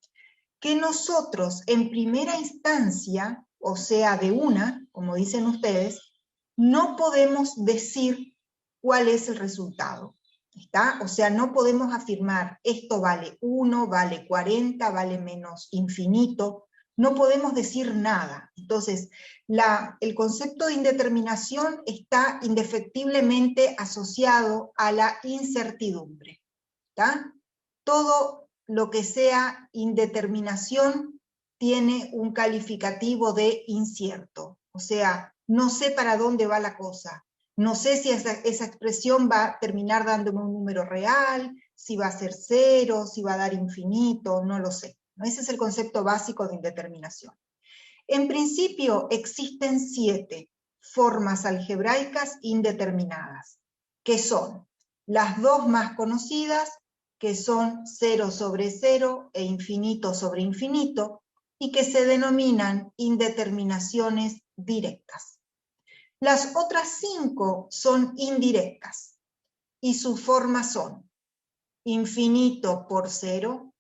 que nosotros en primera instancia, o sea de una, como dicen ustedes, no podemos decir cuál es el resultado. ¿Está? O sea, no podemos afirmar esto vale 1, vale 40, vale menos infinito, no podemos decir nada. Entonces, el concepto de indeterminación está indefectiblemente asociado a la incertidumbre. ¿Está? Todo lo que sea indeterminación tiene un calificativo de incierto. O sea, no sé para dónde va la cosa, no sé si esa expresión va a terminar dándome un número real, si va a ser 0, si va a dar infinito, no lo sé. Ese es el concepto básico de indeterminación. En principio existen 7 formas algebraicas indeterminadas, que son las 2 más conocidas, que son 0 sobre 0 e infinito sobre infinito, y que se denominan indeterminaciones directas. Las otras 5 son indirectas, y sus formas son infinito por 0,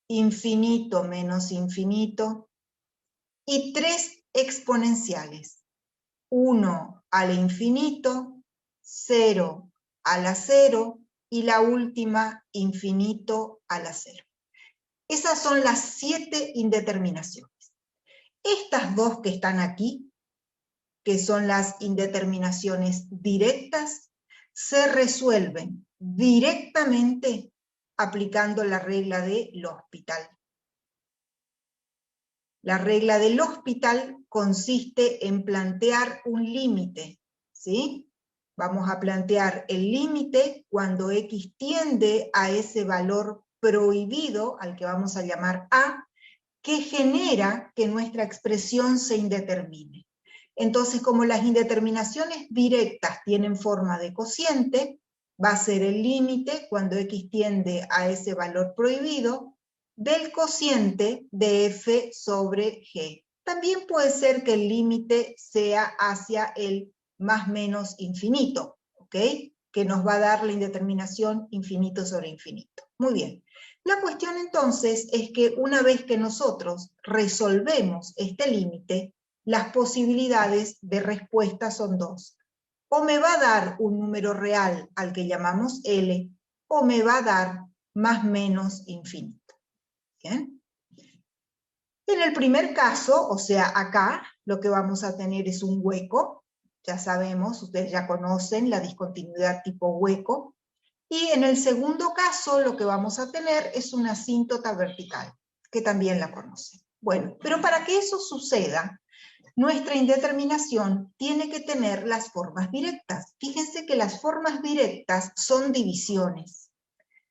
infinito menos infinito, y 3 exponenciales, 1 al infinito, 0 a la 0, y la última, infinito a la 0. Esas son las 7 indeterminaciones. Estas 2 que están aquí, que son las indeterminaciones directas, se resuelven directamente aplicando la regla de L'Hospital. La regla del L'Hospital consiste en plantear un límite, ¿sí? Vamos a plantear el límite cuando x tiende a ese valor prohibido, al que vamos a llamar A, que genera que nuestra expresión se indetermine. Entonces, como las indeterminaciones directas tienen forma de cociente, va a ser el límite cuando x tiende a ese valor prohibido, del cociente de f sobre g. También puede ser que el límite sea hacia el más menos infinito, ¿ok? Que nos va a dar la indeterminación infinito sobre infinito. Muy bien. La cuestión entonces es que una vez que nosotros resolvemos este límite, las posibilidades de respuesta son 2. O me va a dar un número real al que llamamos L, o me va a dar más menos infinito. ¿Bien? En el primer caso, o sea, acá, lo que vamos a tener es un hueco. Ya sabemos, ustedes ya conocen la discontinuidad tipo hueco. Y en el segundo caso, lo que vamos a tener es una asíntota vertical, que también la conocen. Bueno, pero para que eso suceda, nuestra indeterminación tiene que tener las formas directas. Fíjense que las formas directas son divisiones.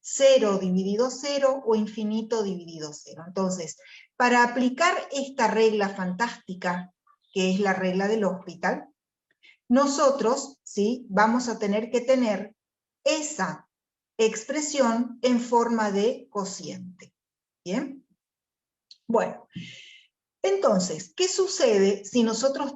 0 dividido 0 o infinito dividido 0. Entonces, para aplicar esta regla fantástica, que es la regla del L'Hospital, nosotros, ¿sí?, vamos a tener que tener esa expresión en forma de cociente. ¿Bien? Bueno, entonces, ¿qué sucede si nosotros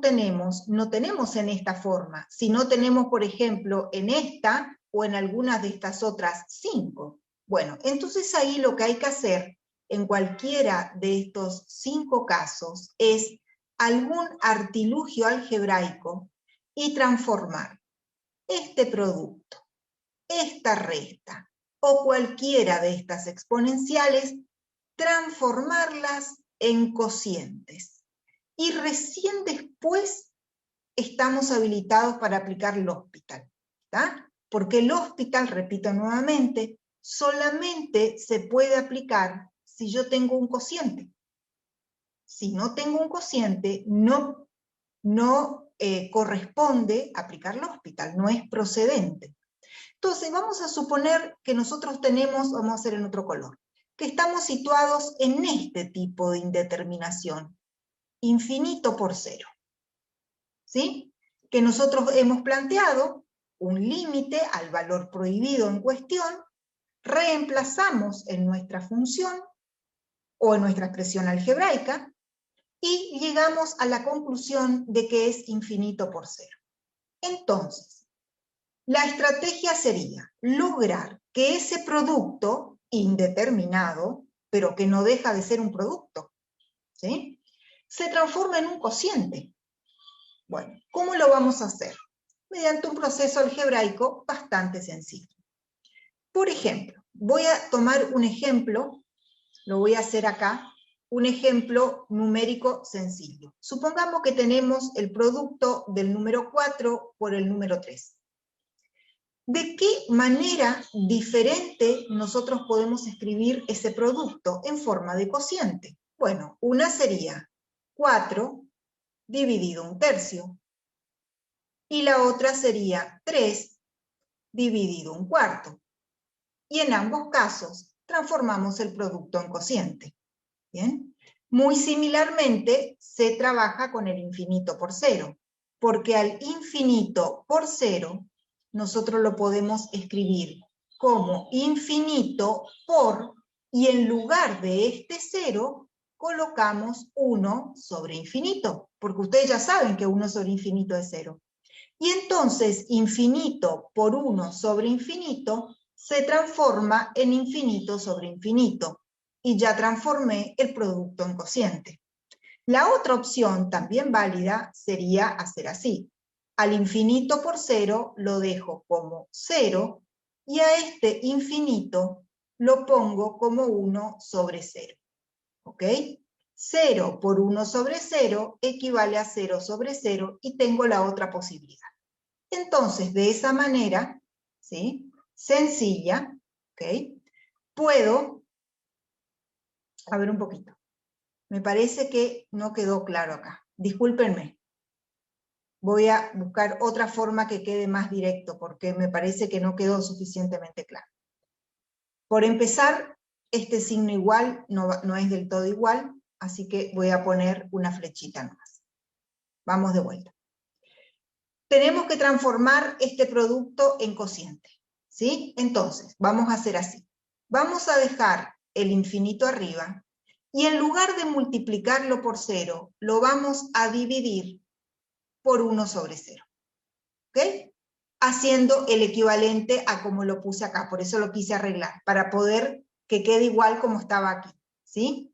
no tenemos en esta forma, si no tenemos, por ejemplo, en esta o en algunas de estas otras 5? Bueno, entonces ahí lo que hay que hacer en cualquiera de estos 5 casos es algún artilugio algebraico y transformar este producto, esta resta o cualquiera de estas exponenciales, transformarlas en cocientes. Y recién después estamos habilitados para aplicar L'Hospital, ¿está? Porque L'Hospital, repito nuevamente, solamente se puede aplicar si yo tengo un cociente. Si no tengo un cociente, no corresponde aplicar L'Hospital, no es procedente. Entonces, vamos a suponer que nosotros tenemos, vamos a hacer en otro color, que estamos situados en este tipo de indeterminación, infinito por 0. ¿Sí? Que nosotros hemos planteado un límite al valor prohibido en cuestión, reemplazamos en nuestra función o en nuestra expresión algebraica y llegamos a la conclusión de que es infinito por 0. Entonces, la estrategia sería lograr que ese producto indeterminado, pero que no deja de ser un producto, ¿sí?, se transforme en un cociente. Bueno, ¿cómo lo vamos a hacer? Mediante un proceso algebraico bastante sencillo. Por ejemplo, voy a tomar un ejemplo, lo voy a hacer acá, un ejemplo numérico sencillo. Supongamos que tenemos el producto del número 4 por el número 3. ¿De qué manera diferente nosotros podemos escribir ese producto en forma de cociente? Bueno, una sería 4 dividido 1/3, y la otra sería 3 dividido un cuarto. Y en ambos casos transformamos el producto en cociente. ¿Bien? Muy similarmente se trabaja con el infinito por cero, porque al infinito por cero nosotros lo podemos escribir como infinito por, y en lugar de este cero colocamos 1 sobre infinito, porque ustedes ya saben que 1 sobre infinito es 0. Y entonces infinito por 1 sobre infinito se transforma en infinito sobre infinito, y ya transformé el producto en cociente. La otra opción, también válida, sería hacer así. Al infinito por 0 lo dejo como 0, y a este infinito lo pongo como 1 sobre 0. ¿Ok? 0 por 1 sobre 0 equivale a 0 sobre 0, y tengo la otra posibilidad. Entonces, de esa manera, ¿sí?, sencilla, ¿ok?, puedo, a ver un poquito, me parece que no quedó claro acá, discúlpenme, voy a buscar otra forma que quede más directo, porque me parece que no quedó suficientemente claro. Por empezar, este signo igual no es del todo igual, así que voy a poner una flechita nomás. Vamos de vuelta. Tenemos que transformar este producto en cociente, ¿sí? Entonces, vamos a hacer así. Vamos a dejar el infinito arriba, y en lugar de multiplicarlo por 0, lo vamos a dividir por 1 sobre 0. ¿Ok? Haciendo el equivalente a como lo puse acá, por eso lo quise arreglar, para poder que quede igual como estaba aquí, ¿sí?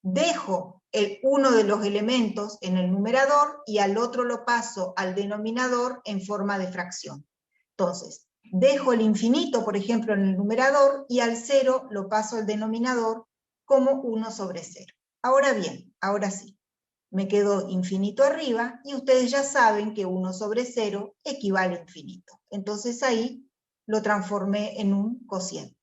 Dejo uno de los elementos en el numerador y al otro lo paso al denominador en forma de fracción. Entonces, dejo el infinito, por ejemplo, en el numerador, y al 0 lo paso al denominador como 1 sobre 0. Ahora bien, ahora sí, me quedó infinito arriba, y ustedes ya saben que 1 sobre 0 equivale a infinito. Entonces ahí lo transformé en un cociente.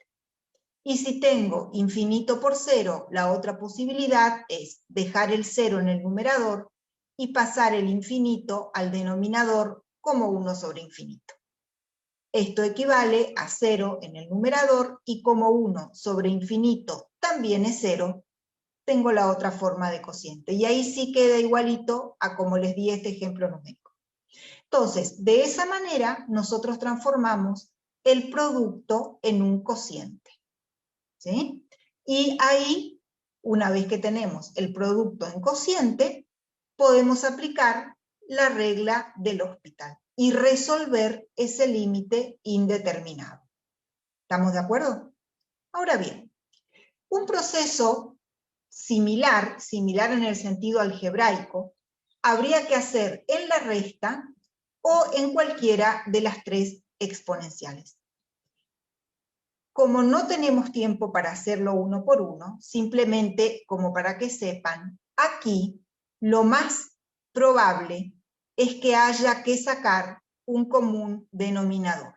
Y si tengo infinito por 0, la otra posibilidad es dejar el 0 en el numerador y pasar el infinito al denominador como 1 sobre infinito. Esto equivale a 0 en el numerador, y como 1 sobre infinito también es 0, tengo la otra forma de cociente. Y ahí sí queda igualito a como les di este ejemplo numérico. Entonces, de esa manera nosotros transformamos el producto en un cociente. ¿Sí? Y ahí, una vez que tenemos el producto en cociente, podemos aplicar la regla del hospital y resolver ese límite indeterminado. ¿Estamos de acuerdo? Ahora bien, un proceso similar en el sentido algebraico, habría que hacer en la resta o en cualquiera de las 3 exponenciales. Como no tenemos tiempo para hacerlo uno por uno, simplemente como para que sepan, aquí lo más probable es que haya que sacar un común denominador.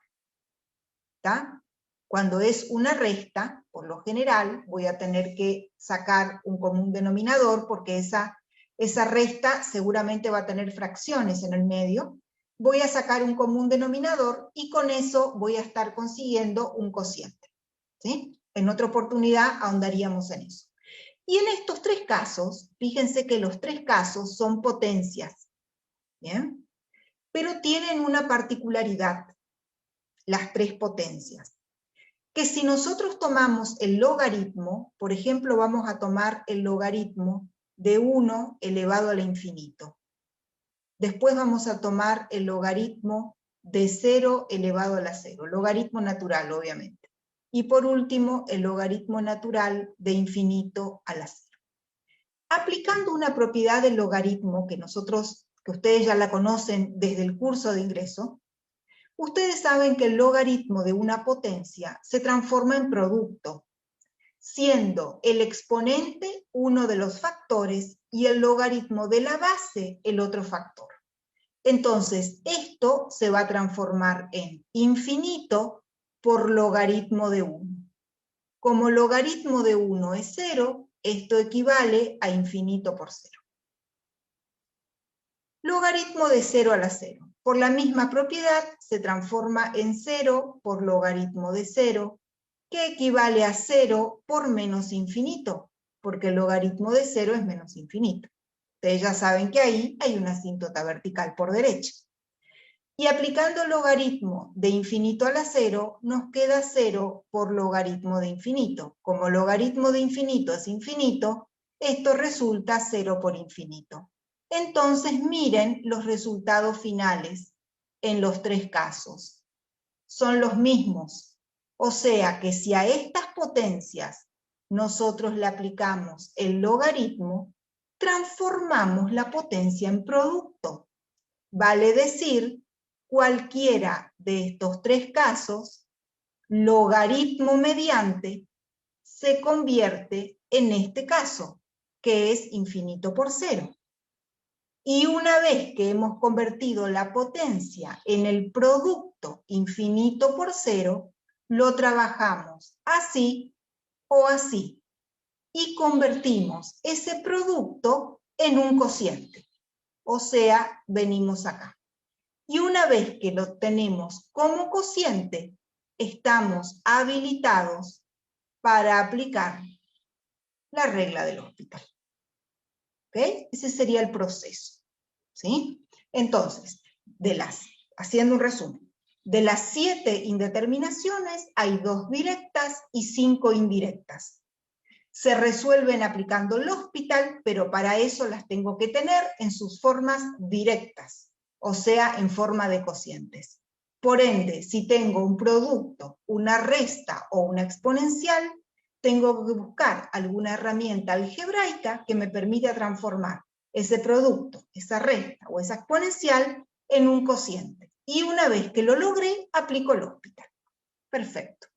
¿Está? Cuando es una resta, por lo general, voy a tener que sacar un común denominador, porque esa resta seguramente va a tener fracciones en el medio. Voy a sacar un común denominador, y con eso voy a estar consiguiendo un cociente. ¿Sí? En otra oportunidad ahondaríamos en eso. Y en estos 3 casos, fíjense que los 3 casos son potencias, ¿bien? Pero tienen una particularidad, las 3 potencias, que si nosotros tomamos el logaritmo, por ejemplo, vamos a tomar el logaritmo de 1 elevado al infinito. Después vamos a tomar el logaritmo de 0 elevado a la 0, logaritmo natural, obviamente. Y por último, el logaritmo natural de infinito a la 0. Aplicando una propiedad del logaritmo que ustedes ya la conocen desde el curso de ingreso, ustedes saben que el logaritmo de una potencia se transforma en producto, siendo el exponente uno de los factores y el logaritmo de la base el otro factor. Entonces, esto se va a transformar en infinito por logaritmo de 1. Como logaritmo de 1 es 0, esto equivale a infinito por 0. Logaritmo de 0 a la 0. Por la misma propiedad se transforma en 0 por logaritmo de 0, que equivale a 0 por menos infinito, porque el logaritmo de 0 es menos infinito. Ustedes ya saben que ahí hay una asíntota vertical por derecha. Y aplicando el logaritmo de infinito a la 0, nos queda 0 por logaritmo de infinito. Como logaritmo de infinito es infinito, esto resulta 0 por infinito. Entonces miren los resultados finales en los tres casos. Son los mismos. O sea que si a estas potencias nosotros le aplicamos el logaritmo, transformamos la potencia en producto. Vale decir, cualquiera de estos tres casos, logaritmo mediante, se convierte en este caso, que es infinito por 0. Y una vez que hemos convertido la potencia en el producto infinito por 0, lo trabajamos así o así. Y convertimos ese producto en un cociente. O sea, venimos acá. Y una vez que lo tenemos como cociente, estamos habilitados para aplicar la regla del hospital. ¿Ok? Ese sería el proceso. ¿Sí? Entonces, haciendo un resumen, de las 7 indeterminaciones hay 2 directas y 5 indirectas. Se resuelven aplicando el hospital, pero para eso las tengo que tener en sus formas directas, o sea, en forma de cocientes. Por ende, si tengo un producto, una resta o una exponencial, tengo que buscar alguna herramienta algebraica que me permita transformar ese producto, esa resta o esa exponencial en un cociente. Y una vez que lo logré, aplico el hospital. Perfecto.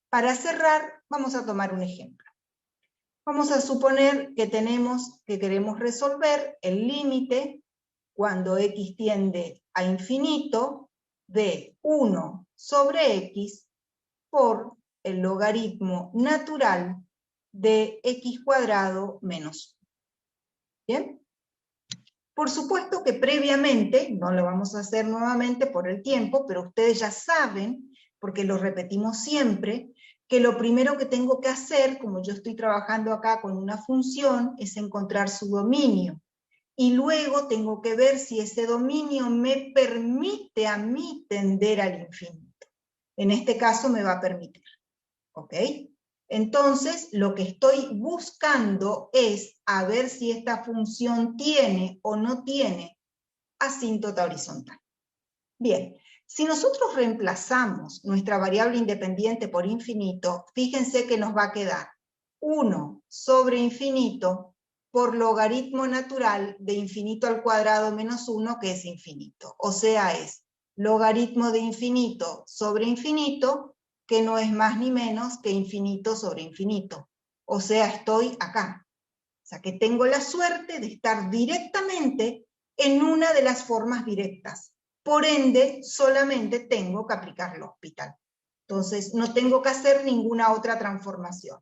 Para cerrar, vamos a tomar un ejemplo. Vamos a suponer que queremos resolver el límite cuando x tiende a infinito de 1 sobre x por el logaritmo natural de x cuadrado menos 1. ¿Bien? Por supuesto que previamente, no lo vamos a hacer nuevamente por el tiempo, pero ustedes ya saben, porque lo repetimos siempre, que lo primero que tengo que hacer, como yo estoy trabajando acá con una función, es encontrar su dominio. Y luego tengo que ver si ese dominio me permite a mí tender al infinito. En este caso me va a permitir. ¿Ok? Entonces, lo que estoy buscando es a ver si esta función tiene o no tiene asíntota horizontal. Bien, si nosotros reemplazamos nuestra variable independiente por infinito, fíjense que nos va a quedar 1 sobre infinito por logaritmo natural de infinito al cuadrado menos 1, que es infinito. O sea, es logaritmo de infinito sobre infinito, que no es más ni menos que infinito sobre infinito. O sea, estoy acá. O sea, que tengo la suerte de estar directamente en una de las formas directas. Por ende, solamente tengo que aplicar el hospital. Entonces, no tengo que hacer ninguna otra transformación.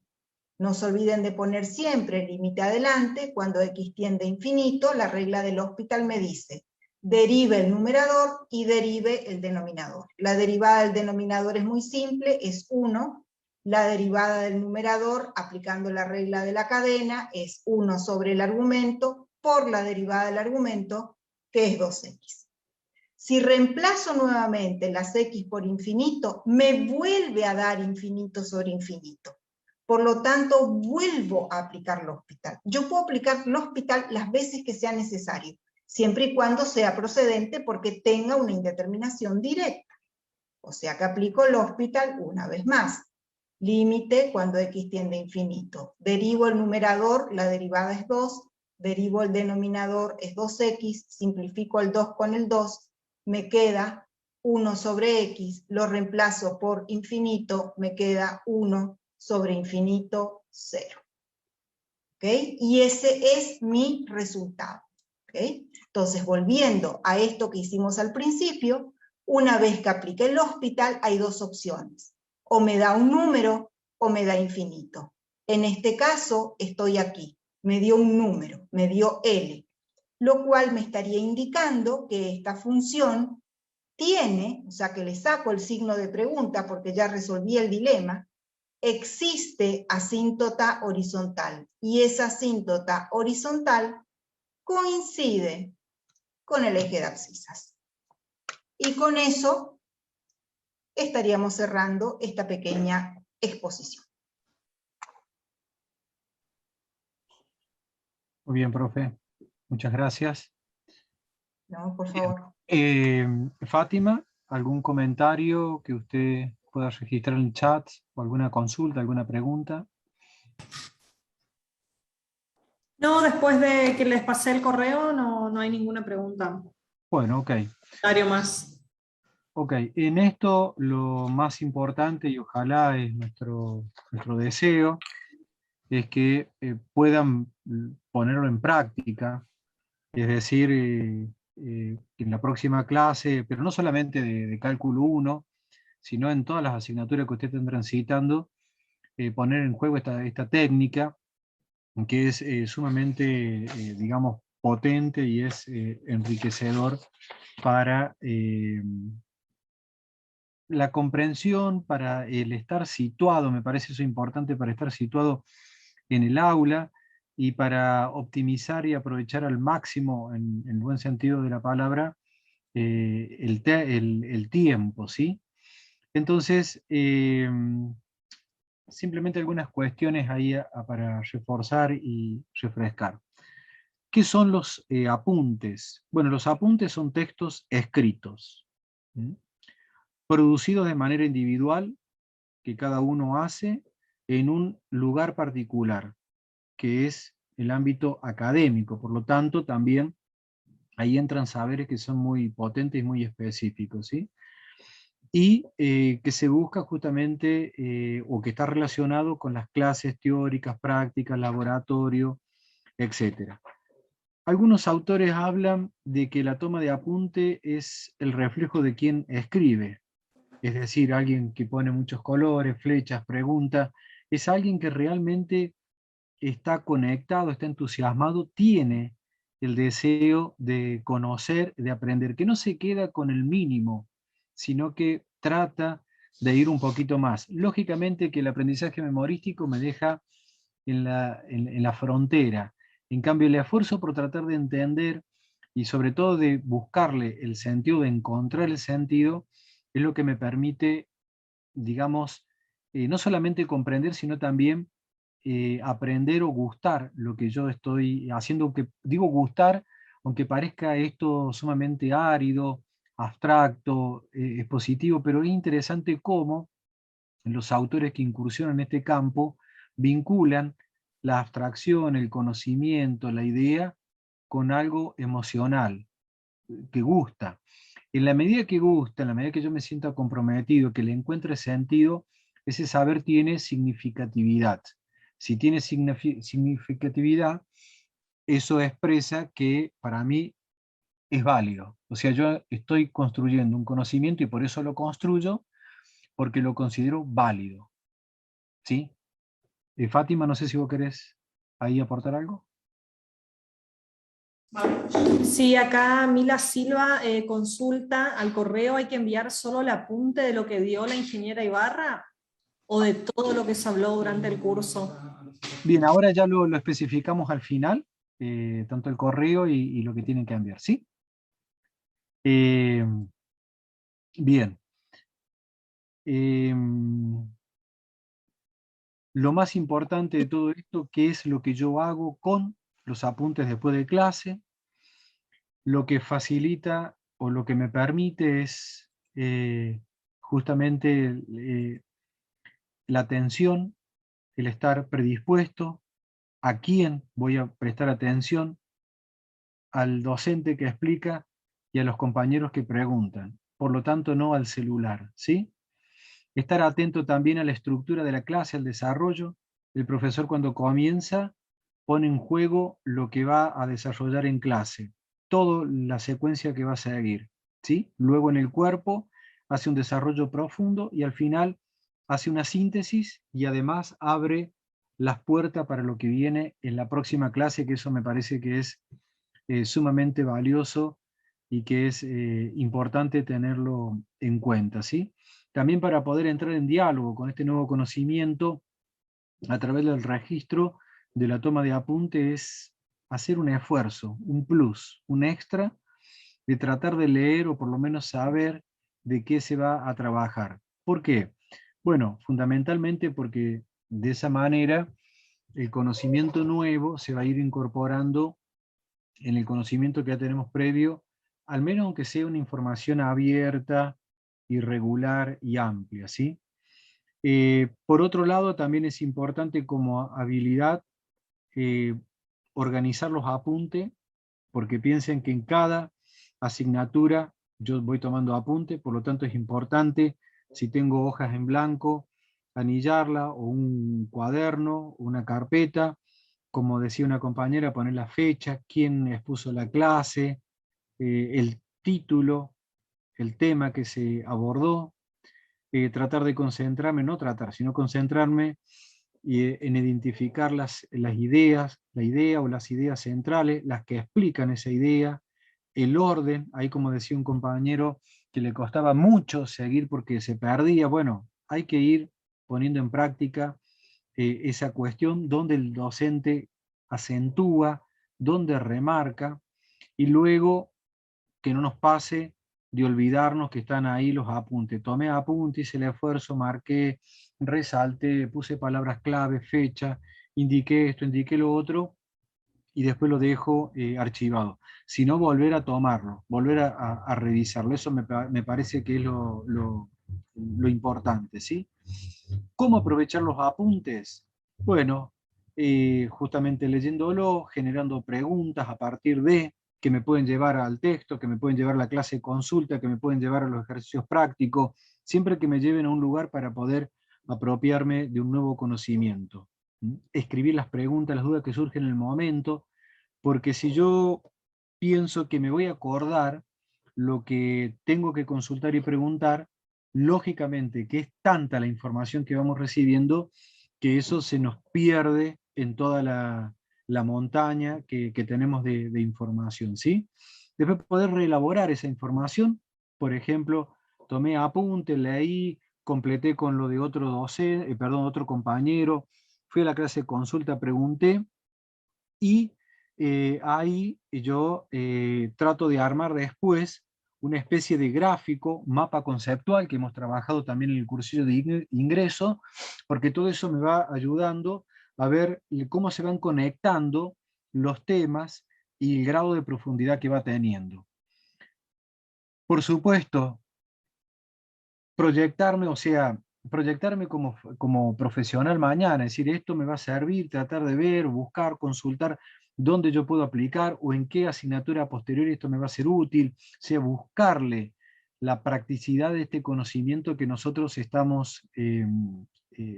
No se olviden de poner siempre el límite adelante. Cuando x tiende a infinito, la regla del hospital me dice: derive el numerador y derive el denominador. La derivada del denominador es muy simple, es 1. La derivada del numerador, aplicando la regla de la cadena, es 1 sobre el argumento por la derivada del argumento, que es 2x. Si reemplazo nuevamente las x por infinito, me vuelve a dar infinito sobre infinito. Por lo tanto, vuelvo a aplicar el hospital. Yo puedo aplicar el hospital las veces que sea necesario, siempre y cuando sea procedente porque tenga una indeterminación directa. O sea que aplico el hospital una vez más. Límite cuando x tiende a infinito. Derivo el numerador, la derivada es 2. Derivo el denominador, es 2x. Simplifico el 2 con el 2. Me queda 1 sobre x. Lo reemplazo por infinito. Me queda 1 sobre infinito, 0. ¿Ok? Y ese es mi resultado. ¿Ok? Entonces, volviendo a esto que hicimos al principio, una vez que apliqué el hospital, hay dos opciones. O me da un número o me da infinito. En este caso, estoy aquí. Me dio un número, me dio L, lo cual me estaría indicando que esta función tiene, o sea que le saco el signo de pregunta porque ya resolví el dilema, existe asíntota horizontal, y esa asíntota horizontal coincide con el eje de abscisas. Y con eso estaríamos cerrando esta pequeña exposición. Muy bien, profe. Muchas gracias. No, por Bien. favor. Fátima, ¿algún comentario que usted pueda registrar en el chat? ¿O alguna consulta, alguna pregunta? No, después de que les pasé el correo, no hay ninguna pregunta. Bueno, ok. Comentario más. Ok, en esto lo más importante, y ojalá es nuestro deseo, es que puedan ponerlo en práctica, es decir, en la próxima clase, pero no solamente de cálculo 1, sino en todas las asignaturas que ustedes estén transitando, poner en juego esta técnica, que es sumamente, digamos, potente y es enriquecedor para la comprensión, para el estar situado, me parece eso importante, para estar situado en el aula y para optimizar y aprovechar al máximo, en el buen sentido de la palabra, el tiempo, ¿sí? Entonces, simplemente algunas cuestiones ahí para reforzar y refrescar. ¿Qué son los apuntes? Bueno, los apuntes son textos escritos, ¿sí? Producidos de manera individual, que cada uno hace en un lugar particular, que es el ámbito académico. Por lo tanto, también ahí entran saberes que son muy potentes y muy específicos, ¿sí? Y que se busca justamente, o que está relacionado con las clases teóricas, prácticas, laboratorio, etc. Algunos autores hablan de que la toma de apunte es el reflejo de quien escribe, es decir, alguien que pone muchos colores, flechas, preguntas, es alguien que realmente está conectado, está entusiasmado, tiene el deseo de conocer, de aprender, que no se queda con el mínimo, sino que trata de ir un poquito más. Lógicamente que el aprendizaje memorístico me deja en la frontera. En cambio, el esfuerzo por tratar de entender y sobre todo de buscarle el sentido, de encontrar el sentido, es lo que me permite, digamos, no solamente comprender, sino también aprender o gustar lo que yo estoy haciendo, que digo gustar, aunque parezca esto sumamente árido, abstracto, expositivo, pero es interesante cómo los autores que incursionan en este campo vinculan la abstracción, el conocimiento, la idea, con algo emocional, que gusta. En la medida que gusta, en la medida que yo me siento comprometido, que le encuentre sentido, ese saber tiene significatividad. Si tiene significatividad, eso expresa que para mí es válido. O sea, yo estoy construyendo un conocimiento y por eso lo construyo, porque lo considero válido. ¿Sí? Fátima, no sé si vos querés ahí aportar algo. Sí, acá Mila Silva consulta al correo, ¿hay que enviar solo el apunte de lo que dio la ingeniera Ibarra o de todo lo que se habló durante el curso? Bien, ahora ya lo especificamos al final, tanto el correo y lo que tienen que enviar, ¿sí? Bien. Lo más importante de todo esto, ¿qué es lo que yo hago con los apuntes después de clase? Lo que facilita o lo que me permite es justamente la atención, el estar predispuesto, a quién voy a prestar atención, al docente que explica y a los compañeros que preguntan. Por lo tanto, no al celular, ¿sí? Estar atento también a la estructura de la clase, al desarrollo. El profesor cuando comienza pone en juego lo que va a desarrollar en clase, toda la secuencia que va a seguir, ¿sí? Luego en el cuerpo hace un desarrollo profundo y al final hace una síntesis y además abre las puertas para lo que viene en la próxima clase, que eso me parece que es sumamente valioso y que es importante tenerlo en cuenta, ¿sí? También para poder entrar en diálogo con este nuevo conocimiento a través del registro de la toma de apunte es hacer un esfuerzo, un plus, un extra, de tratar de leer o por lo menos saber de qué se va a trabajar. ¿Por qué? Bueno, fundamentalmente porque de esa manera el conocimiento nuevo se va a ir incorporando en el conocimiento que ya tenemos previo, al menos aunque sea una información abierta, irregular y amplia, ¿sí? Por otro lado, también es importante como habilidad eh, organizar los apuntes, porque piensen que en cada asignatura yo voy tomando apunte, por lo tanto es importante, si tengo hojas en blanco, anillarla, o un cuaderno, una carpeta, como decía una compañera, poner la fecha, quién expuso la clase, el título, el tema que se abordó, tratar de concentrarme, no tratar, sino concentrarme en identificar las ideas, la idea o las ideas centrales, las que explican esa idea, el orden, ahí como decía un compañero que le costaba mucho seguir porque se perdía, bueno, hay que ir poniendo en práctica esa cuestión donde el docente acentúa, donde remarca, y luego que no nos pase de olvidarnos que están ahí los apuntes. Tomé apuntes, hice el esfuerzo, marqué, resalté, puse palabras clave, fecha, indiqué esto, indiqué lo otro, y después lo dejo archivado. Sino volver a tomarlo, volver a revisarlo. Eso me parece que es lo importante, ¿sí? ¿Cómo aprovechar los apuntes? Bueno, justamente leyéndolo, generando preguntas a partir de, que me pueden llevar al texto, que me pueden llevar a la clase de consulta, que me pueden llevar a los ejercicios prácticos, siempre que me lleven a un lugar para poder apropiarme de un nuevo conocimiento. Escribir las preguntas, las dudas que surgen en el momento, porque si yo pienso que me voy a acordar lo que tengo que consultar y preguntar, lógicamente que es tanta la información que vamos recibiendo que eso se nos pierde en toda la montaña que tenemos de información, ¿sí? Después poder reelaborar esa información, por ejemplo, tomé apunte, leí, completé con lo de otro docente, otro compañero, fui a la clase de consulta, pregunté, y ahí yo trato de armar después una especie de gráfico, mapa conceptual, que hemos trabajado también en el cursillo de ingreso, porque todo eso me va ayudando a ver cómo se van conectando los temas y el grado de profundidad que va teniendo. Por supuesto, proyectarme, o sea, proyectarme como profesional mañana, es decir, esto me va a servir, tratar de ver, buscar, consultar dónde yo puedo aplicar o en qué asignatura posterior esto me va a ser útil, o sea, buscarle la practicidad de este conocimiento que nosotros estamos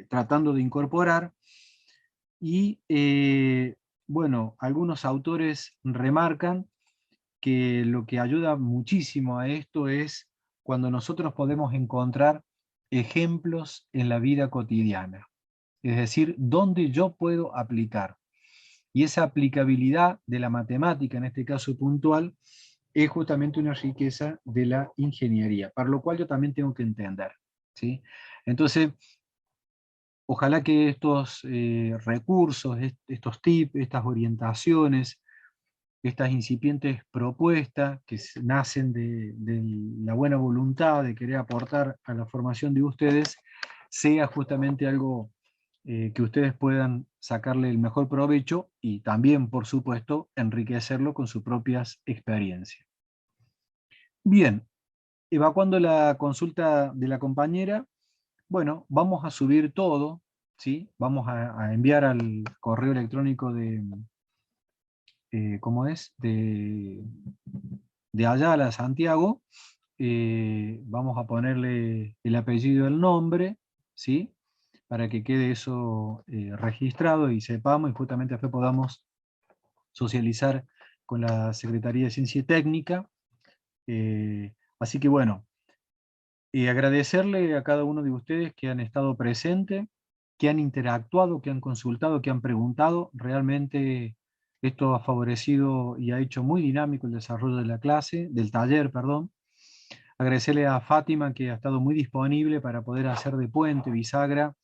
tratando de incorporar. Y bueno, algunos autores remarcan que lo que ayuda muchísimo a esto es cuando nosotros podemos encontrar ejemplos en la vida cotidiana, es decir, donde yo puedo aplicar. Y esa aplicabilidad de la matemática, en este caso puntual, es justamente una riqueza de la ingeniería, para lo cual yo también tengo que entender, ¿sí? Entonces, ojalá que estos recursos, estos tips, estas orientaciones, estas incipientes propuestas que nacen de la buena voluntad de querer aportar a la formación de ustedes, sea justamente algo que ustedes puedan sacarle el mejor provecho y también, por supuesto, enriquecerlo con sus propias experiencias. Bien, evacuando la consulta de la compañera, bueno, vamos a subir todo, ¿sí? Vamos a enviar al correo electrónico de, ¿cómo es? De Ayala a Santiago, vamos a ponerle el apellido, el nombre, ¿sí? Para que quede eso registrado y sepamos, y justamente después podamos socializar con la Secretaría de Ciencia y Técnica. Así que bueno, agradecerle a cada uno de ustedes que han estado presentes, que han interactuado, que han consultado, que han preguntado. Realmente Esto ha favorecido y ha hecho muy dinámico el desarrollo de la clase, del taller, perdón. Agradecerle a Fátima, que ha estado muy disponible para poder hacer de puente, bisagra,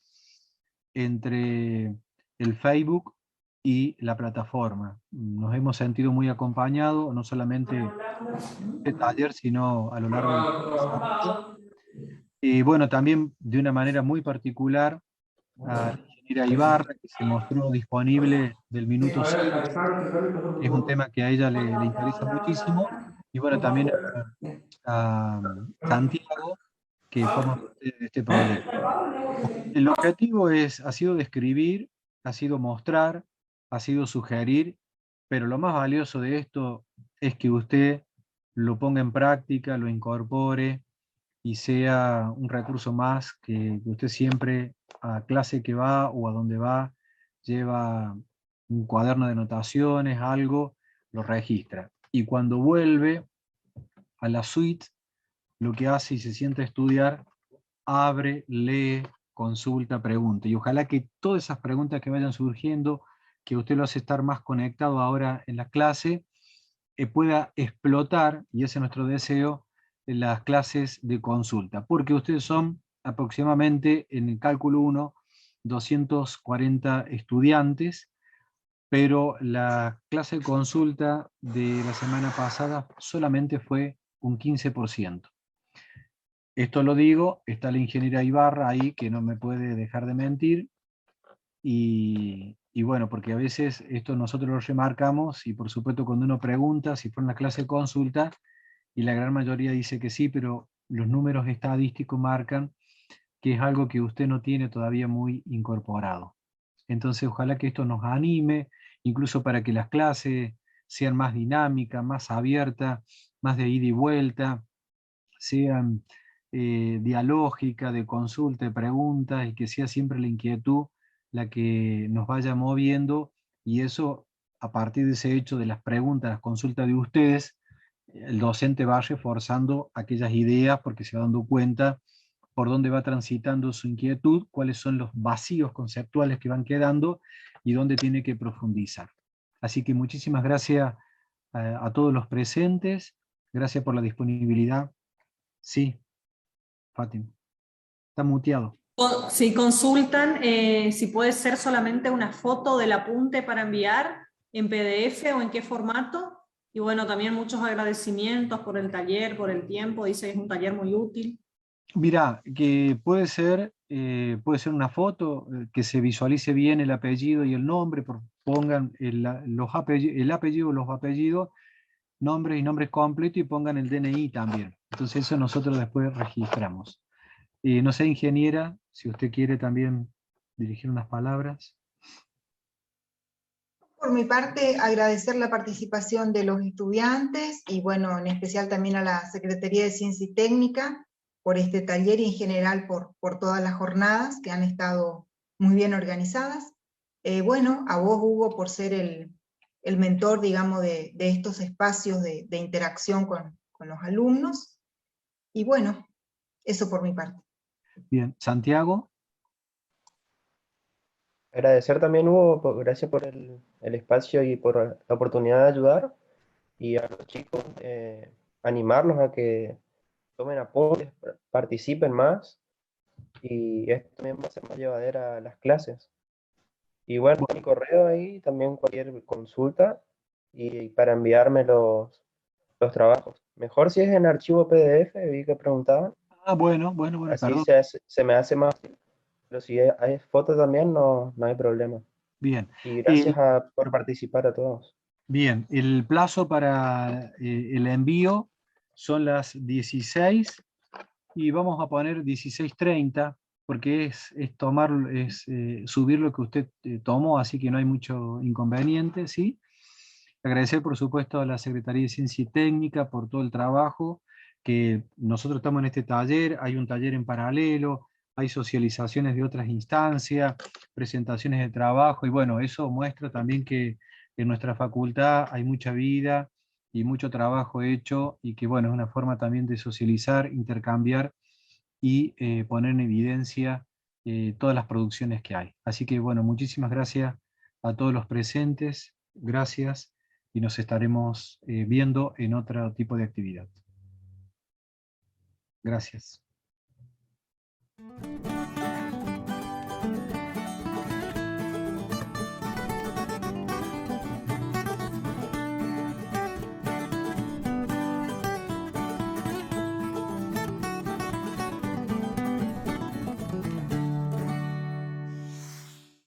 entre el Facebook y la plataforma. Nos hemos sentido muy acompañados, no solamente en este taller, sino a lo largo del desarrollo. Y bueno, también de una manera muy particular a la ingeniera Ibarra, que se mostró disponible del minuto cero. Es un tema que a ella le interesa muchísimo. Y bueno, también a Santiago, que forma parte de este proyecto. El objetivo ha sido describir, ha sido mostrar, ha sido sugerir, pero lo más valioso de esto es que usted lo ponga en práctica, lo incorpore y sea un recurso más que usted siempre a clase que va o a donde va lleva un cuaderno de anotaciones, algo, lo registra. Y cuando vuelve a la suite, lo que hace y se sienta a estudiar, abre, lee, consulta, pregunta. Y ojalá que todas esas preguntas que vayan surgiendo, que usted lo hace estar más conectado ahora en la clase, pueda explotar, y ese es nuestro deseo, en las clases de consulta. Porque ustedes son aproximadamente, en el cálculo 1, 240 estudiantes, pero la clase de consulta de la semana pasada solamente fue un 15%. Esto lo digo, está la ingeniera Ibarra ahí, que no me puede dejar de mentir, y bueno, porque a veces esto nosotros lo remarcamos, y por supuesto cuando uno pregunta si fue en la clase de consulta, y la gran mayoría dice que sí, pero los números estadísticos marcan que es algo que usted no tiene todavía muy incorporado. Entonces ojalá que esto nos anime, incluso para que las clases sean más dinámicas, más abiertas, más de ida y vuelta, sean dialógicas, de consulta, de preguntas, y que sea siempre la inquietud la que nos vaya moviendo, y eso, a partir de ese hecho de las preguntas, las consultas de ustedes, el docente va reforzando aquellas ideas porque se va dando cuenta por dónde va transitando su inquietud, cuáles son los vacíos conceptuales que van quedando y dónde tiene que profundizar. Así que muchísimas gracias a todos los presentes, gracias por la disponibilidad. Sí, Fátima. Está muteado. Si consultan, si puede ser solamente una foto del apunte para enviar en PDF o en qué formato. Y bueno, también muchos agradecimientos por el taller, por el tiempo. Dice que es un taller muy útil. Mirá, que puede ser una foto, que se visualice bien el apellido y el nombre, pongan el apellido, los apellidos, nombres y nombres completos, y pongan el DNI también. Entonces eso nosotros después registramos. No sé, ingeniera, si usted quiere también dirigir unas palabras. Por mi parte, agradecer la participación de los estudiantes y bueno, en especial también a la Secretaría de Ciencia y Técnica por este taller y en general por todas las jornadas que han estado muy bien organizadas. Bueno, a vos, Hugo, por ser el mentor, digamos, de estos espacios de interacción con los alumnos. Y bueno, eso por mi parte. Bien, Santiago. Agradecer también, Hugo, gracias por el espacio y por la oportunidad de ayudar. Y a los chicos, animarlos a que tomen apuntes, participen más. Y esto también va a ser más llevadera las clases. Y bueno, mi correo ahí, también cualquier consulta y para enviarme los trabajos. Mejor si es en archivo PDF, vi que preguntaban. Bueno, Así perdón. se me hace más. Pero si hay fotos también, no hay problema. Bien. Y gracias por participar a todos. Bien, el plazo para el envío son las 16, y vamos a poner 16:30, porque es subir lo que usted tomó, así que no hay mucho inconveniente, ¿sí? Agradecer, por supuesto, a la Secretaría de Ciencia y Técnica por todo el trabajo, que nosotros estamos en este taller, hay un taller en paralelo, hay socializaciones de otras instancias, presentaciones de trabajo, y bueno, eso muestra también que en nuestra facultad hay mucha vida y mucho trabajo hecho, y que bueno, es una forma también de socializar, intercambiar y poner en evidencia todas las producciones que hay. Así que bueno, muchísimas gracias a todos los presentes, Gracias y nos estaremos viendo en otro tipo de actividad. Gracias.